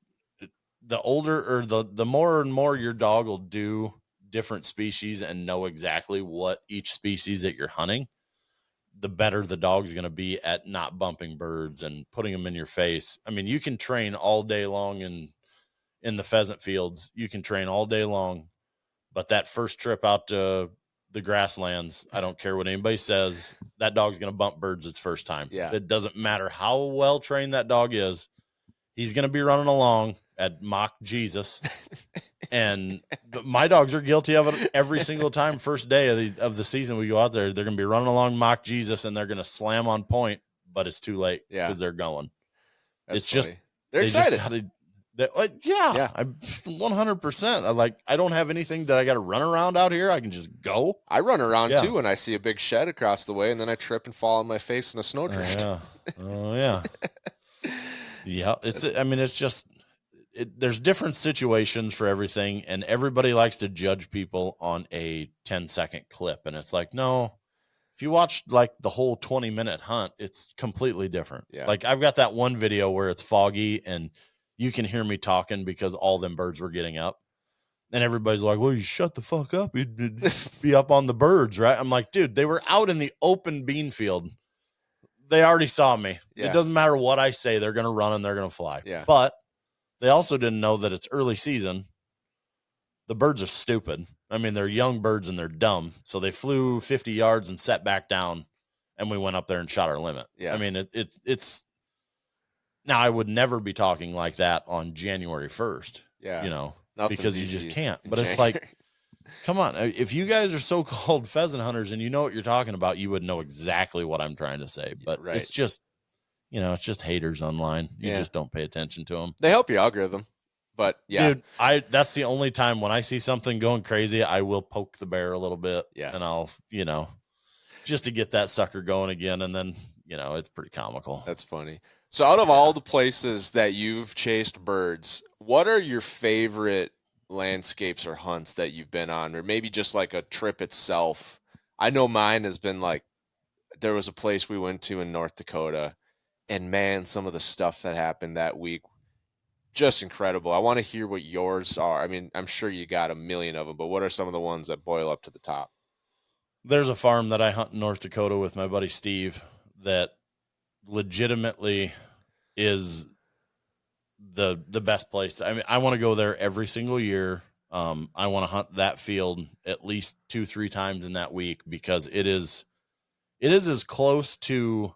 the older or the more and more your dog will do different species and know exactly what each species that you're hunting, the better the dog's going to be at not bumping birds and putting them in your face. I mean, you can train all day long in the pheasant fields. You can train all day long, but that first trip out to the grasslands, I don't care what anybody says, that dog's going to bump birds its first time. Yeah. It doesn't matter how well trained that dog is. He's going to be running along at Mach Jesus. And my dogs are guilty of it every single time. First day of the season we go out there, they're going to be running along Mach Jesus and they're going to slam on point, but it's too late because they're going. That's it's funny. just, they're excited. I'm 100%. I don't have anything that I got to run around out here. I can just go. I run around too when I see a big shed across the way, and then I trip and fall on my face in a snowdrift. Oh yeah. Yeah. There's different situations for everything, and everybody likes to judge people on a 10-second clip. And it's like, no, if you watch like the whole 20-minute hunt, it's completely different. Yeah. Like I've got that one video where it's foggy and you can hear me talking because all them birds were getting up. And everybody's like, well, you shut the fuck up. You'd be up on the birds, right? I'm like, dude, they were out in the open bean field. They already saw me. Yeah. It doesn't matter what I say. They're going to run and they're going to fly. Yeah. But they also didn't know that it's early season. The birds are stupid. I mean, they're young birds and they're dumb. So they flew 50 yards and set back down, and we went up there and shot our limit. Yeah. I mean, it's now I would never be talking like that on January 1st. Yeah. Because you just can't. But it's like, come on. If you guys are so-called pheasant hunters and you know what you're talking about, you would know exactly what I'm trying to say. But it's just, it's just haters online. You just don't pay attention to them. They help your algorithm. But yeah, dude, that's the only time when I see something going crazy, I will poke the bear a little bit, yeah, and I'll, just to get that sucker going again, and then, it's pretty comical. that's funny. So out of Yeah. all the places that you've chased birds, what are your favorite landscapes or hunts that you've been on, or maybe just like a trip itself? I know mine has been like there was a place we went to in North Dakota, and man, some of the stuff that happened that week, just incredible. I want to hear what yours are. I mean, I'm sure you got a million of them, but what are some of the ones that boil up to the top? There's a farm that I hunt in North Dakota with my buddy Steve that legitimately is the best place. I mean, I want to go there every single year. I want to hunt that field at least 2-3 times in that week, because it is as close to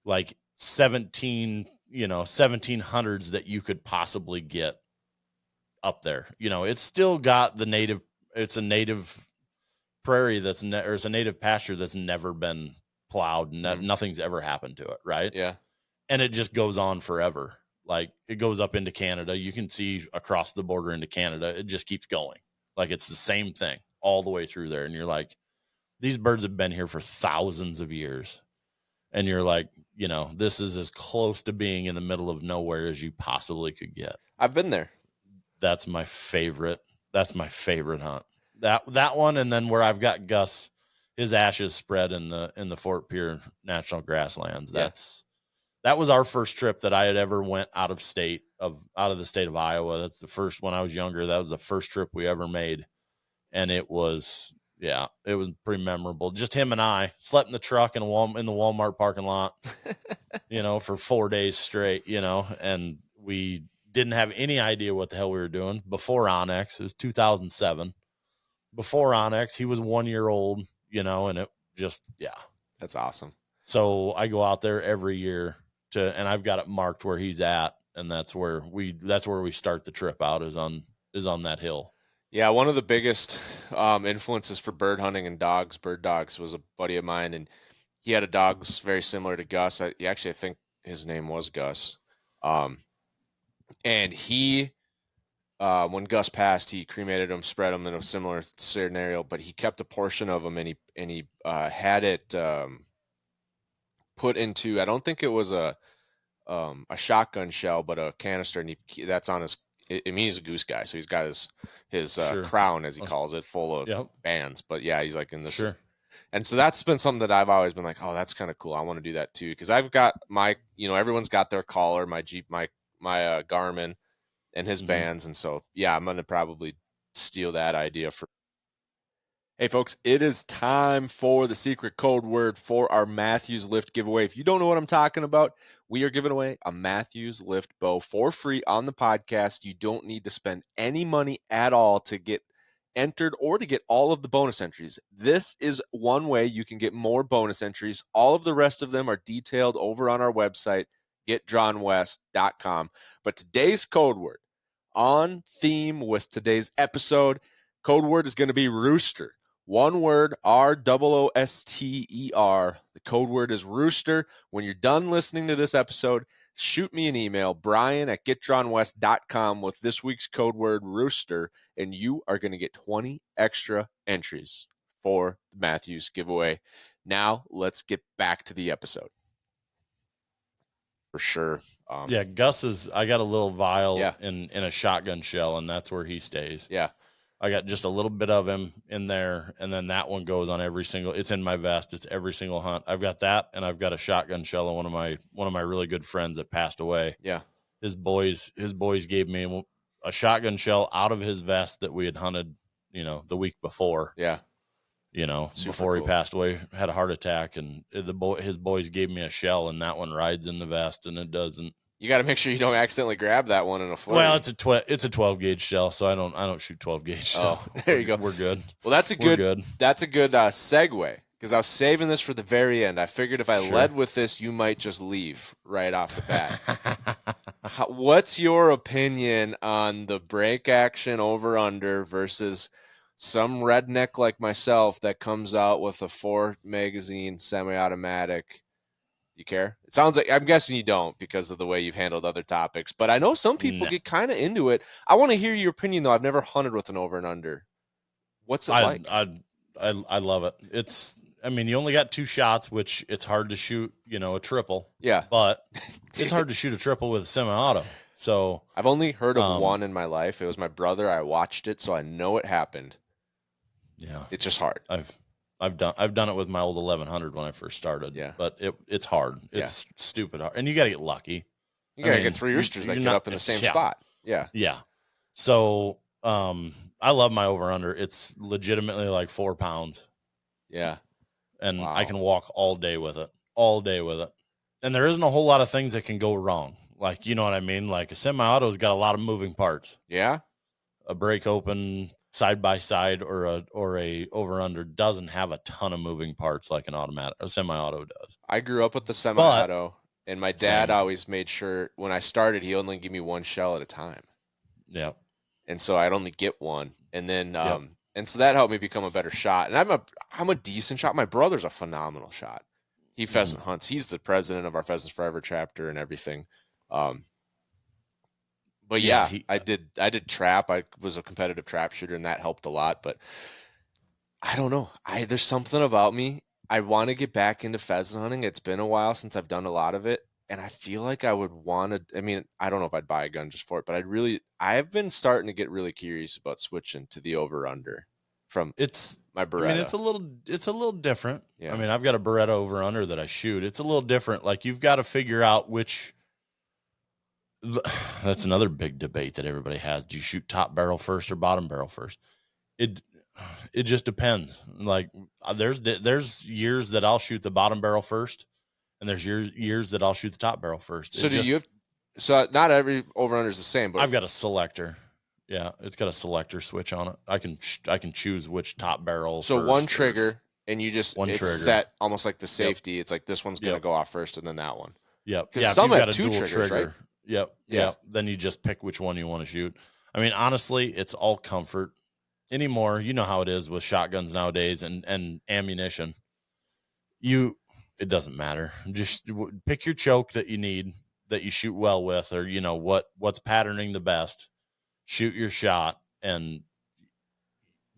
like 1700s that you could possibly get up there. It's still got it's a native prairie or it's a native pasture that's never been plowed. Nothing's ever happened to it, right? Yeah. And it just goes on forever. Like, it goes up into Canada. You can see across the border into Canada. It just keeps going. Like, it's the same thing all the way through there. And you're like, these birds have been here for thousands of years. And you're like, this is as close to being in the middle of nowhere as you possibly could get. I've been there. That's my favorite. That's my favorite hunt. That one, and then where I've got Gus, his ashes spread in the Fort Pierre National Grasslands. Yeah. That was our first trip that I had ever went out of the state of Iowa. That's the first, when I was younger. That was the first trip we ever made. And it was pretty memorable. Just him and I slept in the truck in the Walmart parking lot, for 4 days straight, and we didn't have any idea what the hell we were doing before Onyx. It was 2007. Before Onyx, he was 1 year old, and it just, yeah. That's awesome. So I go out there every year and I've got it marked where he's at. And that's where we start the trip out, is on that hill. Yeah. One of the biggest influences for bird hunting and bird dogs, was a buddy of mine, and he had a dog very similar to Gus. I think his name was Gus. And when Gus passed, he cremated him, spread him in a similar scenario, but he kept a portion of him, and he had it put into, I don't think it was a shotgun shell, but a canister, and that's on his. I mean, he's a goose guy, so he's got his Sure. crown, as he calls it, full of bands. But yeah, he's like in this. Sure. And so that's been something that I've always been like, oh, that's kind of cool. I want to do that too, because I've got my, everyone's got their collar, my Jeep, my Garmin, and his bands, and so yeah, I'm gonna probably steal that idea for. Hey folks, it is time for the secret code word for our Matthews Lift giveaway. If you don't know what I'm talking about, we are giving away a Matthews Lift bow for free on the podcast. You don't need to spend any money at all to get entered or to get all of the bonus entries. This is one way you can get more bonus entries. All of the rest of them are detailed over on our website, getdrawnwest.com. But today's code word, on theme with today's episode, code word is going to be rooster. One word, ROOSTER. The code word is rooster. When you're done listening to this episode, shoot me an email, brian@getdrawnwest.com, with this week's code word rooster, and you are going to get 20 extra entries for the Matthews giveaway. Now, let's get back to the episode. For sure. Yeah, Gus I got a little vial in a shotgun shell, and that's where he stays. Yeah. I got just a little bit of him in there, and then that one goes on it's in my vest. It's every single hunt. I've got that, and I've got a shotgun shell of one of my really good friends that passed away. Yeah. His boys gave me a shotgun shell out of his vest that we had hunted, the week before. Yeah. Super before cool. He passed away, had a heart attack, and his boys gave me a shell, and that one rides in the vest, and it doesn't. You got to make sure you don't accidentally grab that one in a flurry. Well, it's a 12 gauge shell, so I don't shoot 12 gauge. So there you go. We're good. Well, that's a good segue, because I was saving this for the very end. I figured if I led with this, you might just leave right off the bat. What's your opinion on the break action over under versus some redneck like myself that comes out with a 4 magazine semi-automatic You care? It sounds like, I'm guessing you don't because of the way you've handled other topics, but I know some people Nah. get kind of into it. I want to hear your opinion though. I've never hunted with an over and under. What's it I like? I love it. It's I mean, you only got 2 shots, which it's hard to shoot, a triple. Yeah. But it's hard to shoot a triple with a semi-auto. So, I've only heard of um, one in my life. It was my brother. I watched it, so I know it happened. yeah, It's just hard. I've done it with my old 1100 when I first started. Yeah. But it's hard. It's stupid hard, and you got to get lucky. You gotta get 3 roosters that get up in the same spot. Yeah. Yeah. So, I love my over under. It's legitimately like 4 pounds, Yeah. and Wow. I can walk all day with it. All day with it. And there isn't a whole lot of things that can go wrong. Like, you know what I mean? Like a semi-auto's got a lot of moving parts. Yeah. A break open side by side or a over under doesn't have a ton of moving parts like a semi-auto does. I grew up with the semi-auto, and my dad Same. always made sure when I started, he only gave me one shell at a time. Yeah. And so I'd only get one. And then Yep. and so that helped me become a better shot. And I'm a decent shot. My brother's a phenomenal shot. He pheasant hunts. He's the president of our Pheasants Forever chapter and everything. But yeah, I did trap. I was a competitive trap shooter, and that helped a lot. But I don't know. There's something about me. I want to get back into pheasant hunting. It's been a while since I've done a lot of it, and I feel like I would want to. I mean, I don't know if I'd buy a gun just for it, but I've been starting to get really curious about switching to the over under from my Beretta. I mean, it's a little different. Yeah. I mean, I've got a Beretta over under that I shoot. It's a little different. Like you've got to figure out which. That's another big debate that everybody has. Do you shoot top barrel first or bottom barrel first? It just depends. Like there's years that I'll shoot the bottom barrel first, and there's years that I'll shoot the top barrel first. So so not every over under is the same, but I've got a selector. Yeah, it's got a selector switch on it. I can choose which top barrel. So one trigger, and it's trigger. Set almost like the safety. Yep. It's like this one's gonna go off first, and then that one. Yep. Because some have 2 triggers, trigger. Right? Yep. Yeah. Yep. Then you just pick which one you want to shoot. I mean, honestly, it's all comfort anymore. You know how it is with shotguns nowadays and ammunition. It doesn't matter. Just pick your choke that you need, that you shoot well with, or what's patterning the best. Shoot your shot, and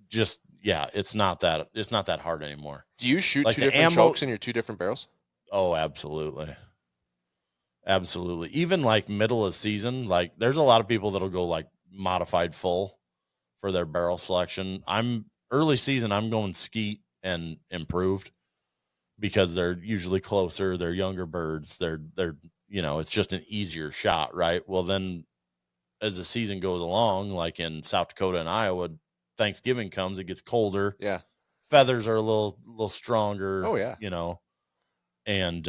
just it's not that hard anymore. Do you shoot like 2 different chokes in your 2 different barrels? Oh, absolutely. Absolutely. Even like middle of season, like there's a lot of people that'll go like modified full for their barrel selection. Early season, I'm going skeet and improved because they're usually closer. They're younger birds. They're it's just an easier shot, right? Well, then as the season goes along, like in South Dakota and Iowa, Thanksgiving comes, it gets colder. Yeah. Feathers are a little stronger. Oh yeah. And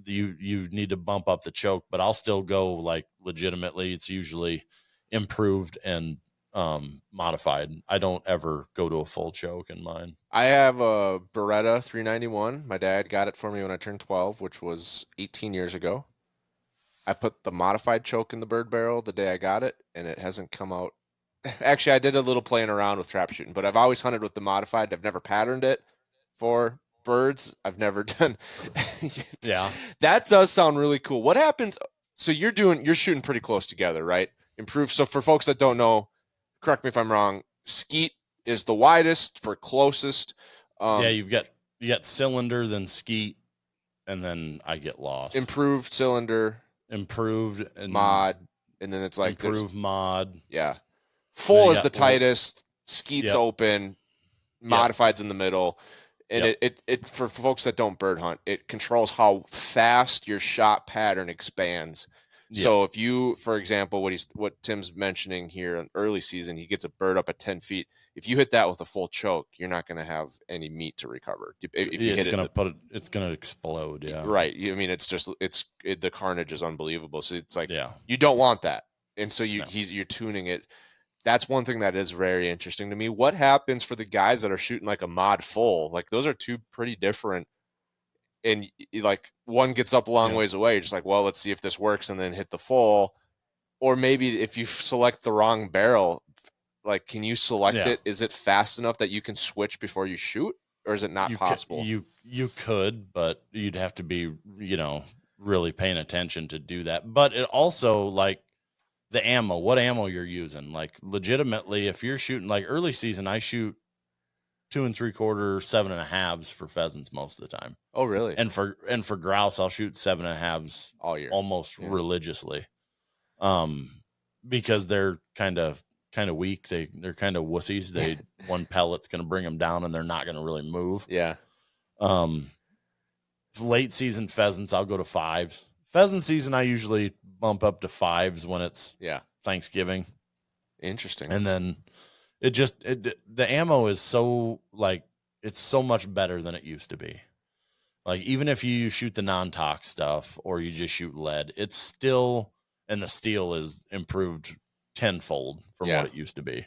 you need to bump up the choke, but I'll still go like legitimately. It's usually improved and modified. I don't ever go to a full choke in mine. I have a Beretta 391. My dad got it for me when I turned 12, which was 18 years ago. I put the modified choke in the bird barrel the day I got it, and it hasn't come out. Actually, I did a little playing around with trap shooting, but I've always hunted with the modified. I've never patterned it for birds. I've never done. Yeah, that does sound really cool. What happens? So you're shooting pretty close together, right? Improved. So for folks that don't know, correct me if I'm wrong. Skeet is the widest for closest. Yeah, you've got cylinder, then skeet, and then I get lost. Improved cylinder, improved and mod, and then it's like improved mod. Yeah, full is the tightest. Skeet's open. Modified's in the middle. And it for folks that don't bird hunt, it controls how fast your shot pattern expands. Yep. So if you, for example, what Tim's mentioning here in early season, he gets a bird up at 10 feet. If you hit that with a full choke, you're not going to have any meat to recover. It's going to explode. Yeah. Right. I mean, the carnage is unbelievable. So it's like, you don't want that. And so you're tuning it. That's one thing that is very interesting to me. What happens for the guys that are shooting like a mod full? Like those are 2 pretty different. And like one gets up a long ways away. You're just like, well, let's see if this works, and then hit the full. Or maybe if you select the wrong barrel, like, can you select it? Is it fast enough that you can switch before you shoot? or is it not possible? You could, but you'd have to be, really paying attention to do that. But it also, like, the ammo, what ammo you're using. Like, legitimately, if you're shooting, like, early season, I shoot 2 3/4, 7.5s for pheasants most of the time. Oh, really? And for grouse, I'll shoot 7.5s All year, almost yeah. religiously. Because they're kind of weak. They're kind of wussies. One pellet's going to bring them down, and they're not going to really move. Yeah. Late season pheasants, I'll go to 5s. Pheasant season, I usually bump up to 5s when it's Thanksgiving. Interesting. And then the ammo is so, like, it's so much better than it used to be. Like, even if you shoot the non-tox stuff or you just shoot lead, it's still, and the steel is improved tenfold from what it used to be.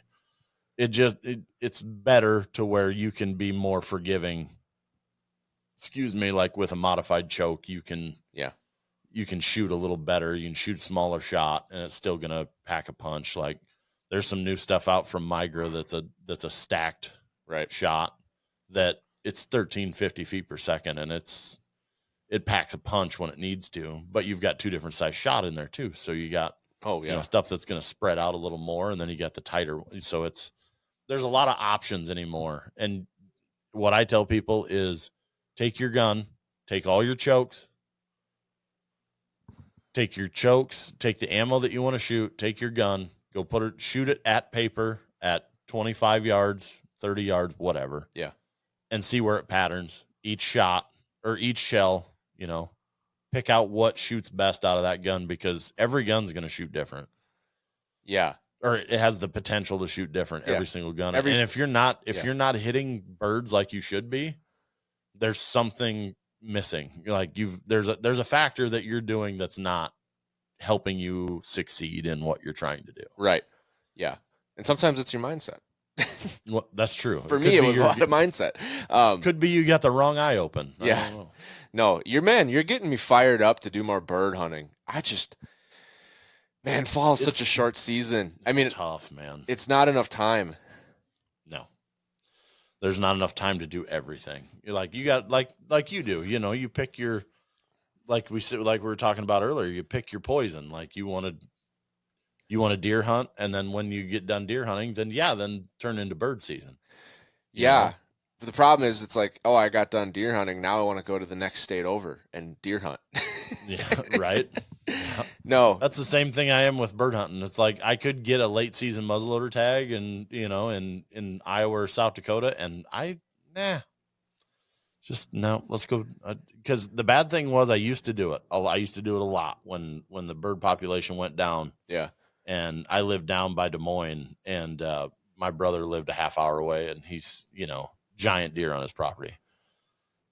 It's better to where you can be more forgiving. Excuse me, like with a modified choke, you can shoot a little better. You can shoot smaller shot, and it's still gonna pack a punch. Like, there's some new stuff out from Migra that's a stacked shot that it's 1350 feet per second, and it packs a punch when it needs to. But you've got 2 different size shot in there too, so you got stuff that's gonna spread out a little more, and then you got the tighter. So there's a lot of options anymore. And what I tell people is, take your gun, take all your chokes, take the ammo that you want to shoot, take your gun, go shoot it at paper at 25 yards, 30 yards, whatever. Yeah. And see where it patterns each shot or each shell, pick out what shoots best out of that gun, because every gun's going to shoot different. Yeah. Or it has the potential to shoot different, every single gun. And if you're not hitting birds like you should be, there's something missing. Like, there's a factor that you're doing that's not helping you succeed in what you're trying to do. Right. Yeah. And sometimes it's your mindset. Well, that's true. For me, it was a lot of mindset. Could be you got the wrong eye open. Yeah. No, you're getting me fired up to do more bird hunting. Fall is such a short season. I mean, it's tough, man. It's not enough time. No. There's not enough time to do everything. You got like you do, you pick your, like we were talking about earlier, you pick your poison. Like, you want to deer hunt, and then when you get done deer hunting, then turn into bird season. Yeah. But the problem is, it's like, oh, I got done deer hunting. Now I want to go to the next state over and deer hunt. Yeah, right. No, that's the same thing I am with bird hunting. It's like, I could get a late season muzzleloader tag and, in Iowa or South Dakota, and let's go. Because the bad thing was, I used to do it. I used to do it a lot when the bird population went down. Yeah. And I lived down by Des Moines, and my brother lived a half hour away, and he's, giant deer on his property.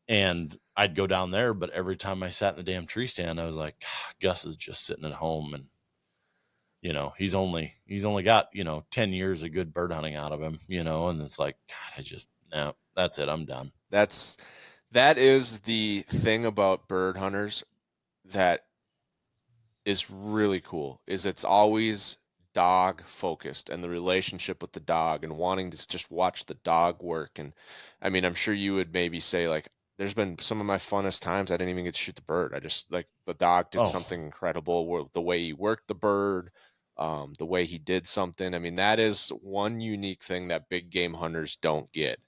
And I'd go down there, but every time I sat in the damn tree stand, I was like, Gus is just sitting at home, and he's only got 10 years of good bird hunting out of him, and it's like, God, that's it, I'm done. That is the thing about bird hunters that is really cool, is it's always dog focused, and the relationship with the dog, and wanting to just watch the dog work. And I mean, I'm sure you would maybe say, like, there's been some of my funnest times I didn't even get to shoot the bird. I just, like, the dog did something incredible, the way he worked the bird, the way he did something. I mean, that is one unique thing that big game hunters don't get.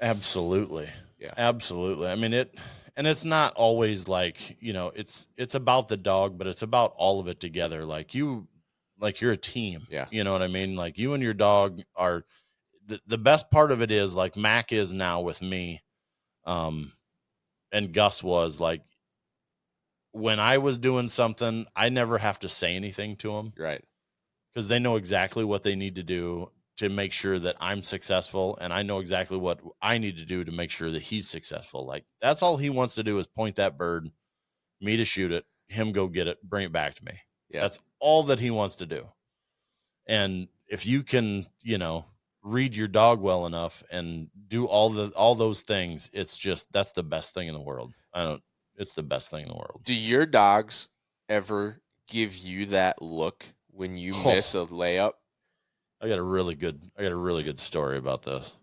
Absolutely. Yeah. Absolutely. I mean, it's not always like, it's about the dog, but it's about all of it together. Like, you're a team. Yeah. You know what I mean? Like, you and your dog are the best part of it is, like, Mac is now with me. And Gus was, like, when I was doing something, I never have to say anything to them. Right. Because they know exactly what they need to do to make sure that I'm successful, and I know exactly what I need to do to make sure that he's successful. Like, that's all he wants to do, is point that bird, me to shoot it, him go get it, bring it back to me. Yeah. That's all that he wants to do. And if you can, read your dog well enough and do all those things, that's the best thing in the world. It's the best thing in the world. Do your dogs ever give you that look when you miss a layup? I got a really good story about this.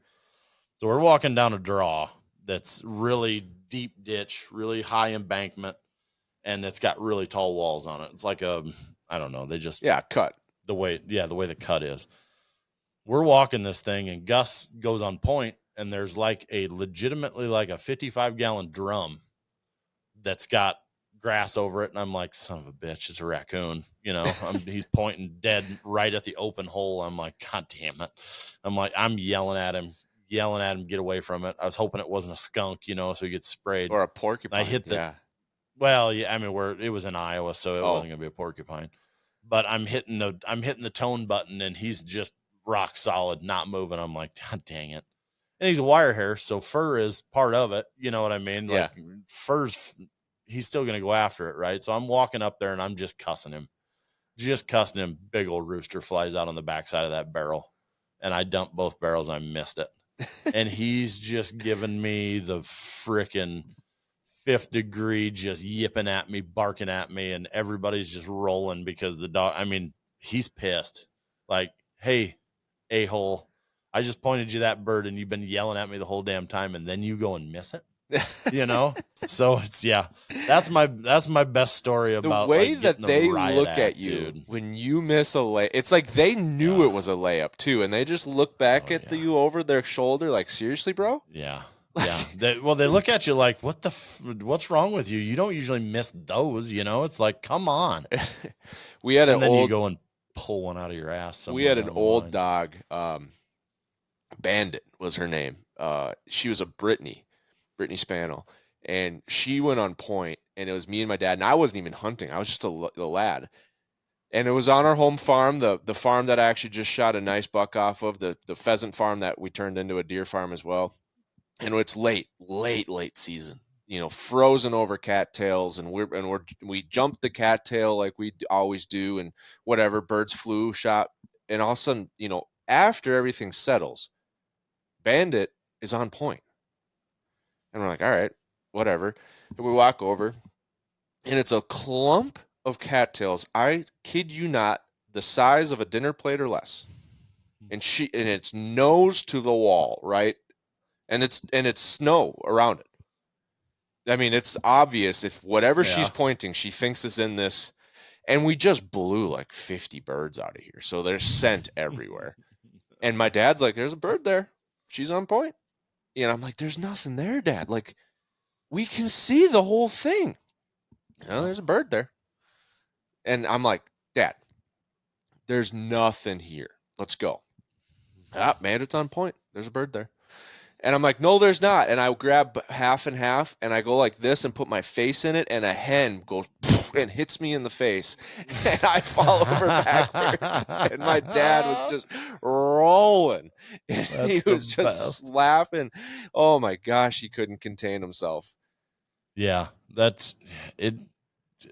So we're walking down a draw that's really deep ditch, really high embankment, and it's got really tall walls on it. It's like I don't know. They just cut. the way the cut is. We're walking this thing, and Gus goes on point, and there's like a legitimately like a 55-gallon drum that's got grass over it, and I'm like, son of a bitch, it's a raccoon. He's pointing dead right at the open hole. I'm like, God damn it. I'm yelling at him, get away from it. I was hoping it wasn't a skunk, so he gets sprayed. Or a porcupine. I hit it was in Iowa, so it wasn't gonna be a porcupine. But I'm hitting the tone button, and he's just rock solid, not moving. I'm like, God dang it. And he's a wire hair, so fur is part of it. You know what I mean? Yeah. Like fur's, he's still going to go after it, right? So I'm walking up there, and I'm just cussing him. Big old rooster flies out on the backside of that barrel, and I dumped both barrels, and I missed it. And he's just giving me the frickin' fifth degree, just yipping at me, barking at me, and everybody's just rolling because the dog, he's pissed. Like, hey, a-hole, I just pointed you that bird, and you've been yelling at me the whole damn time, and then you go and miss it. So it's that's my best story about the way that they look at you, dude. when you miss a lay. It's like they knew it was a layup too, and they just look back at you over their shoulder like, seriously, bro? Yeah. They look at you like, what's wrong with you? You don't usually miss those, It's like, come on. Then you go and pull one out of your ass. We had an old dog, Bandit was her name. She was a Brittany Spaniel, and she went on point, and it was me and my dad, and I wasn't even hunting. I was just a lad. And it was on our home farm, the farm that I actually just shot a nice buck off of, the pheasant farm that we turned into a deer farm as well. And it's late season, frozen over cattails, and we jumped the cattail like we always do, and whatever, birds flew, shot, and all of a sudden, after everything settles, Bandit is on point. And we're like, all right, whatever. And we walk over, and it's a clump of cattails. I kid you not, the size of a dinner plate or less. And it's nose to the wall, right? And it's snow around it. It's obvious if whatever she's pointing, she thinks is in this. And we just blew like 50 birds out of here. So there's scent everywhere. And my dad's like, there's a bird there. She's on point. And I'm like, there's nothing there, Dad. Like, we can see the whole thing. There's a bird there. And I'm like, Dad, there's nothing here. Let's go. Man, it's on point. There's a bird there. And I'm like, no, there's not. And I grab half and half, and I go like this and put my face in it, and a hen goes and hits me in the face, and I fall over backwards. And my dad was just rolling, and he was just laughing. Oh my gosh, he couldn't contain himself. Yeah, that's it.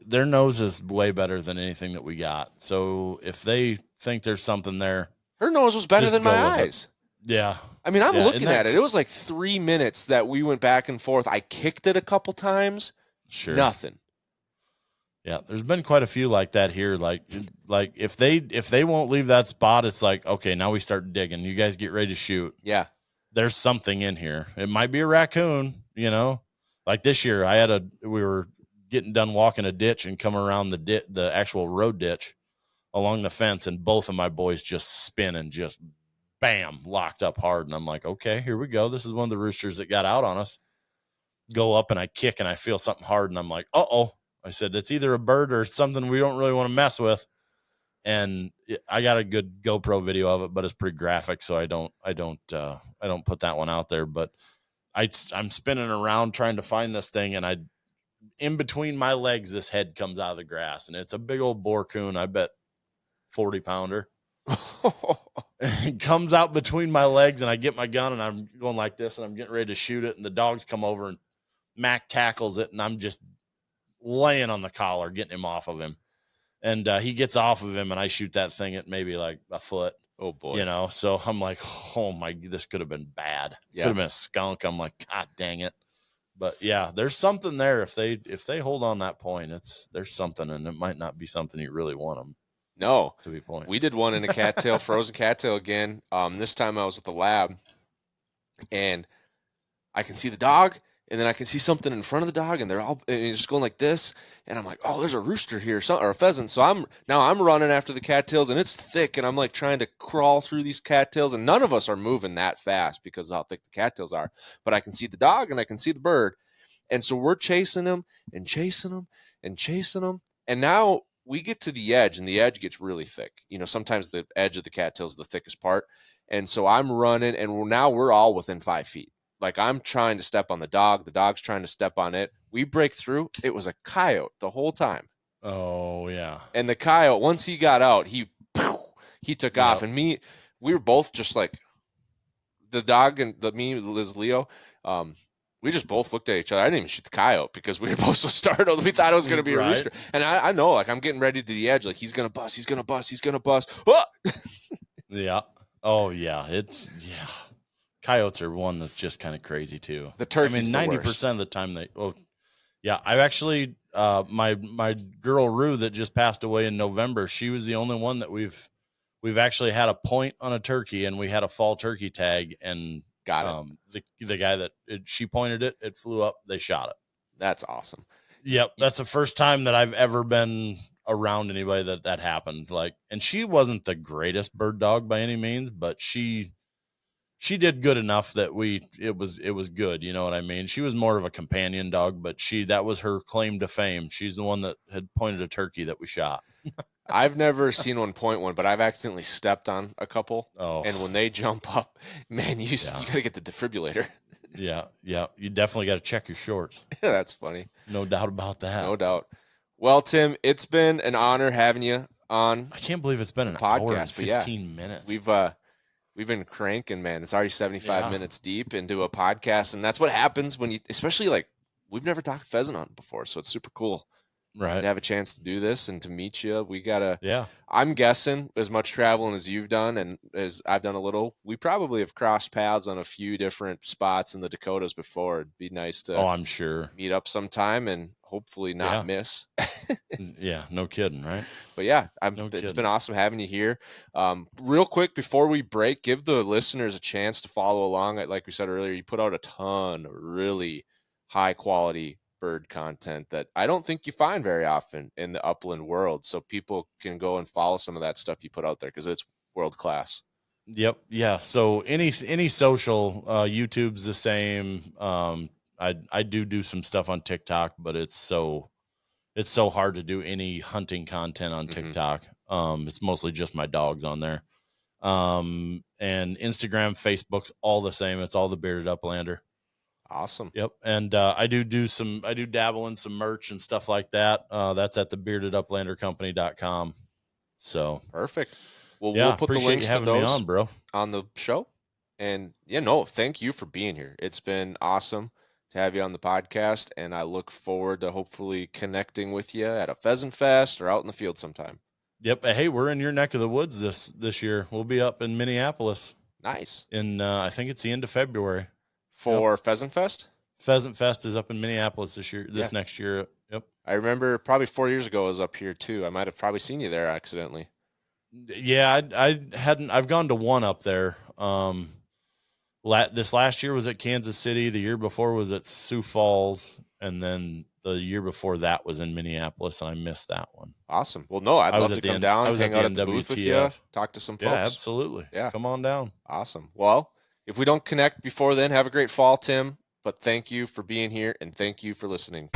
Their nose is way better than anything that we got. So if they think there's something there, her nose was better than my eyes. Yeah. I'm looking at it. It was like 3 minutes that we went back and forth. I kicked it a couple times. Sure. Nothing. Yeah, there's been quite a few like that here. Like if they won't leave that spot, it's like, okay, now we start digging. You guys get ready to shoot. Yeah. There's something in here. It might be a raccoon, Like this year, we were getting done walking a ditch and come around the actual road ditch along the fence, and both of my boys just spin and just bam, locked up hard. And I'm like, okay, here we go. This is one of the roosters that got out on us. Go up, and I kick, and I feel something hard, and I'm like, uh-oh. I said, it's either a bird or something we don't really want to mess with. And I got a good GoPro video of it, but it's pretty graphic, so I don't put that one out there. But I'm spinning around trying to find this thing, and in between my legs, this head comes out of the grass, and it's a big old boar coon. I bet 40-pounder. It comes out between my legs, and I get my gun, and I'm going like this, and I'm getting ready to shoot it, and the dogs come over, and Mac tackles it, and I'm just laying on the collar, getting him off of him. And he gets off of him, and I shoot that thing at maybe like a foot. Oh boy. So I'm like, oh my, this could have been bad. Yeah. Could have been a skunk. I'm like, God dang it. But yeah, there's something there. If they hold on that point, there's something, and it might not be something you really want them. No. To be point. We did one in a cattail, frozen cattail again. This time I was with the lab, and I can see the dog, and then I can see something in front of the dog, and they're all and it's just going like this. And I'm like, oh, there's a rooster here, or a pheasant. So I'm running after the cattails, and it's thick, and I'm like trying to crawl through these cattails, and none of us are moving that fast because of how thick the cattails are. But I can see the dog, and I can see the bird, and so we're chasing him and chasing him and chasing him, and now we get to the edge, and the edge gets really thick. Sometimes the edge of the cattail is the thickest part, and so I'm running, and now we're all within 5 feet. Like I'm trying to step on the dog's trying to step on it. We break through. It was a coyote the whole time. Oh yeah. And the coyote, once he got out, he took off. And we were both just like the dog and me, Liz, Leo. We just both looked at each other. I didn't even shoot the coyote because we were both so startled. We thought it was going to be a rooster. And I know, like I'm getting ready to the edge. Like he's going to bust. He's going to bust. He's going to bust. Oh! Yeah. Oh yeah. Coyotes are one that's just kind of crazy too. The turkey's 90% of the time I've actually my girl Rue that just passed away in November, she was the only one that we've actually had a point on a turkey, and we had a fall turkey tag, and got it. The guy that she pointed it flew up, they shot it. That's awesome. Yep, that's the first time that I've ever been around anybody that happened. Like, and she wasn't the greatest bird dog by any means, but she did good enough that it was good. You know what I mean? She was more of a companion dog, but that was her claim to fame. She's the one that had pointed a turkey that we shot. I've never seen one point one, but I've accidentally stepped on a couple. Oh, and when they jump up, man, you got to get the defibrillator. Yeah. You definitely got to check your shorts. That's funny. No doubt about that. No doubt. Well, Tim, it's been an honor having you on. I can't believe it's been an podcast, hour and 15 minutes. We've been cranking, man. It's already 75 minutes deep into a podcast, and that's what happens when especially like we've never talked pheasant hunting before, so it's super cool. Right. To have a chance to do this and to meet you. Yeah. I'm guessing as much traveling as you've done and as I've done a little, we probably have crossed paths on a few different spots in the Dakotas before. It'd be nice to I'm sure meet up sometime and hopefully not miss. Yeah, no kidding, right? But yeah, it's been awesome having you here. Real quick before we break, give the listeners a chance to follow along. Like we said earlier, you put out a ton of really high quality bird content that I don't think you find very often in the upland world. So people can go and follow some of that stuff you put out there because it's world class. Yep. Yeah. So any social, YouTube's the same. I do some stuff on TikTok, but it's so hard to do any hunting content on TikTok. It's mostly just my dogs on there. And Instagram, Facebook's all the same. It's all the Bearded Uplander. Awesome. Yep. And I do dabble in some merch and stuff like that. That's at the beardeduplandercompany.com. So perfect. Well, we'll put the links to those on the show. And thank you for being here. It's been awesome to have you on the podcast, and I look forward to hopefully connecting with you at a pheasant fest or out in the field sometime. Yep. Hey, we're in your neck of the woods this year. We'll be up in Minneapolis. Nice. In I think it's the end of February. For Pheasant Fest? Pheasant Fest is up in Minneapolis next year. Yep. I remember probably 4 years ago I was up here too. I might have probably seen you there accidentally. Yeah, I've gone to one up there. This last year was at Kansas City. The year before was at Sioux Falls. And then the year before that was in Minneapolis, and I missed that one. Awesome. Well, no, I'd love to come down, hang out at the booth with you, talk to some folks. Yeah, absolutely. Yeah. Come on down. Awesome. Well, if we don't connect before then, have a great fall, Tim. But thank you for being here, and thank you for listening.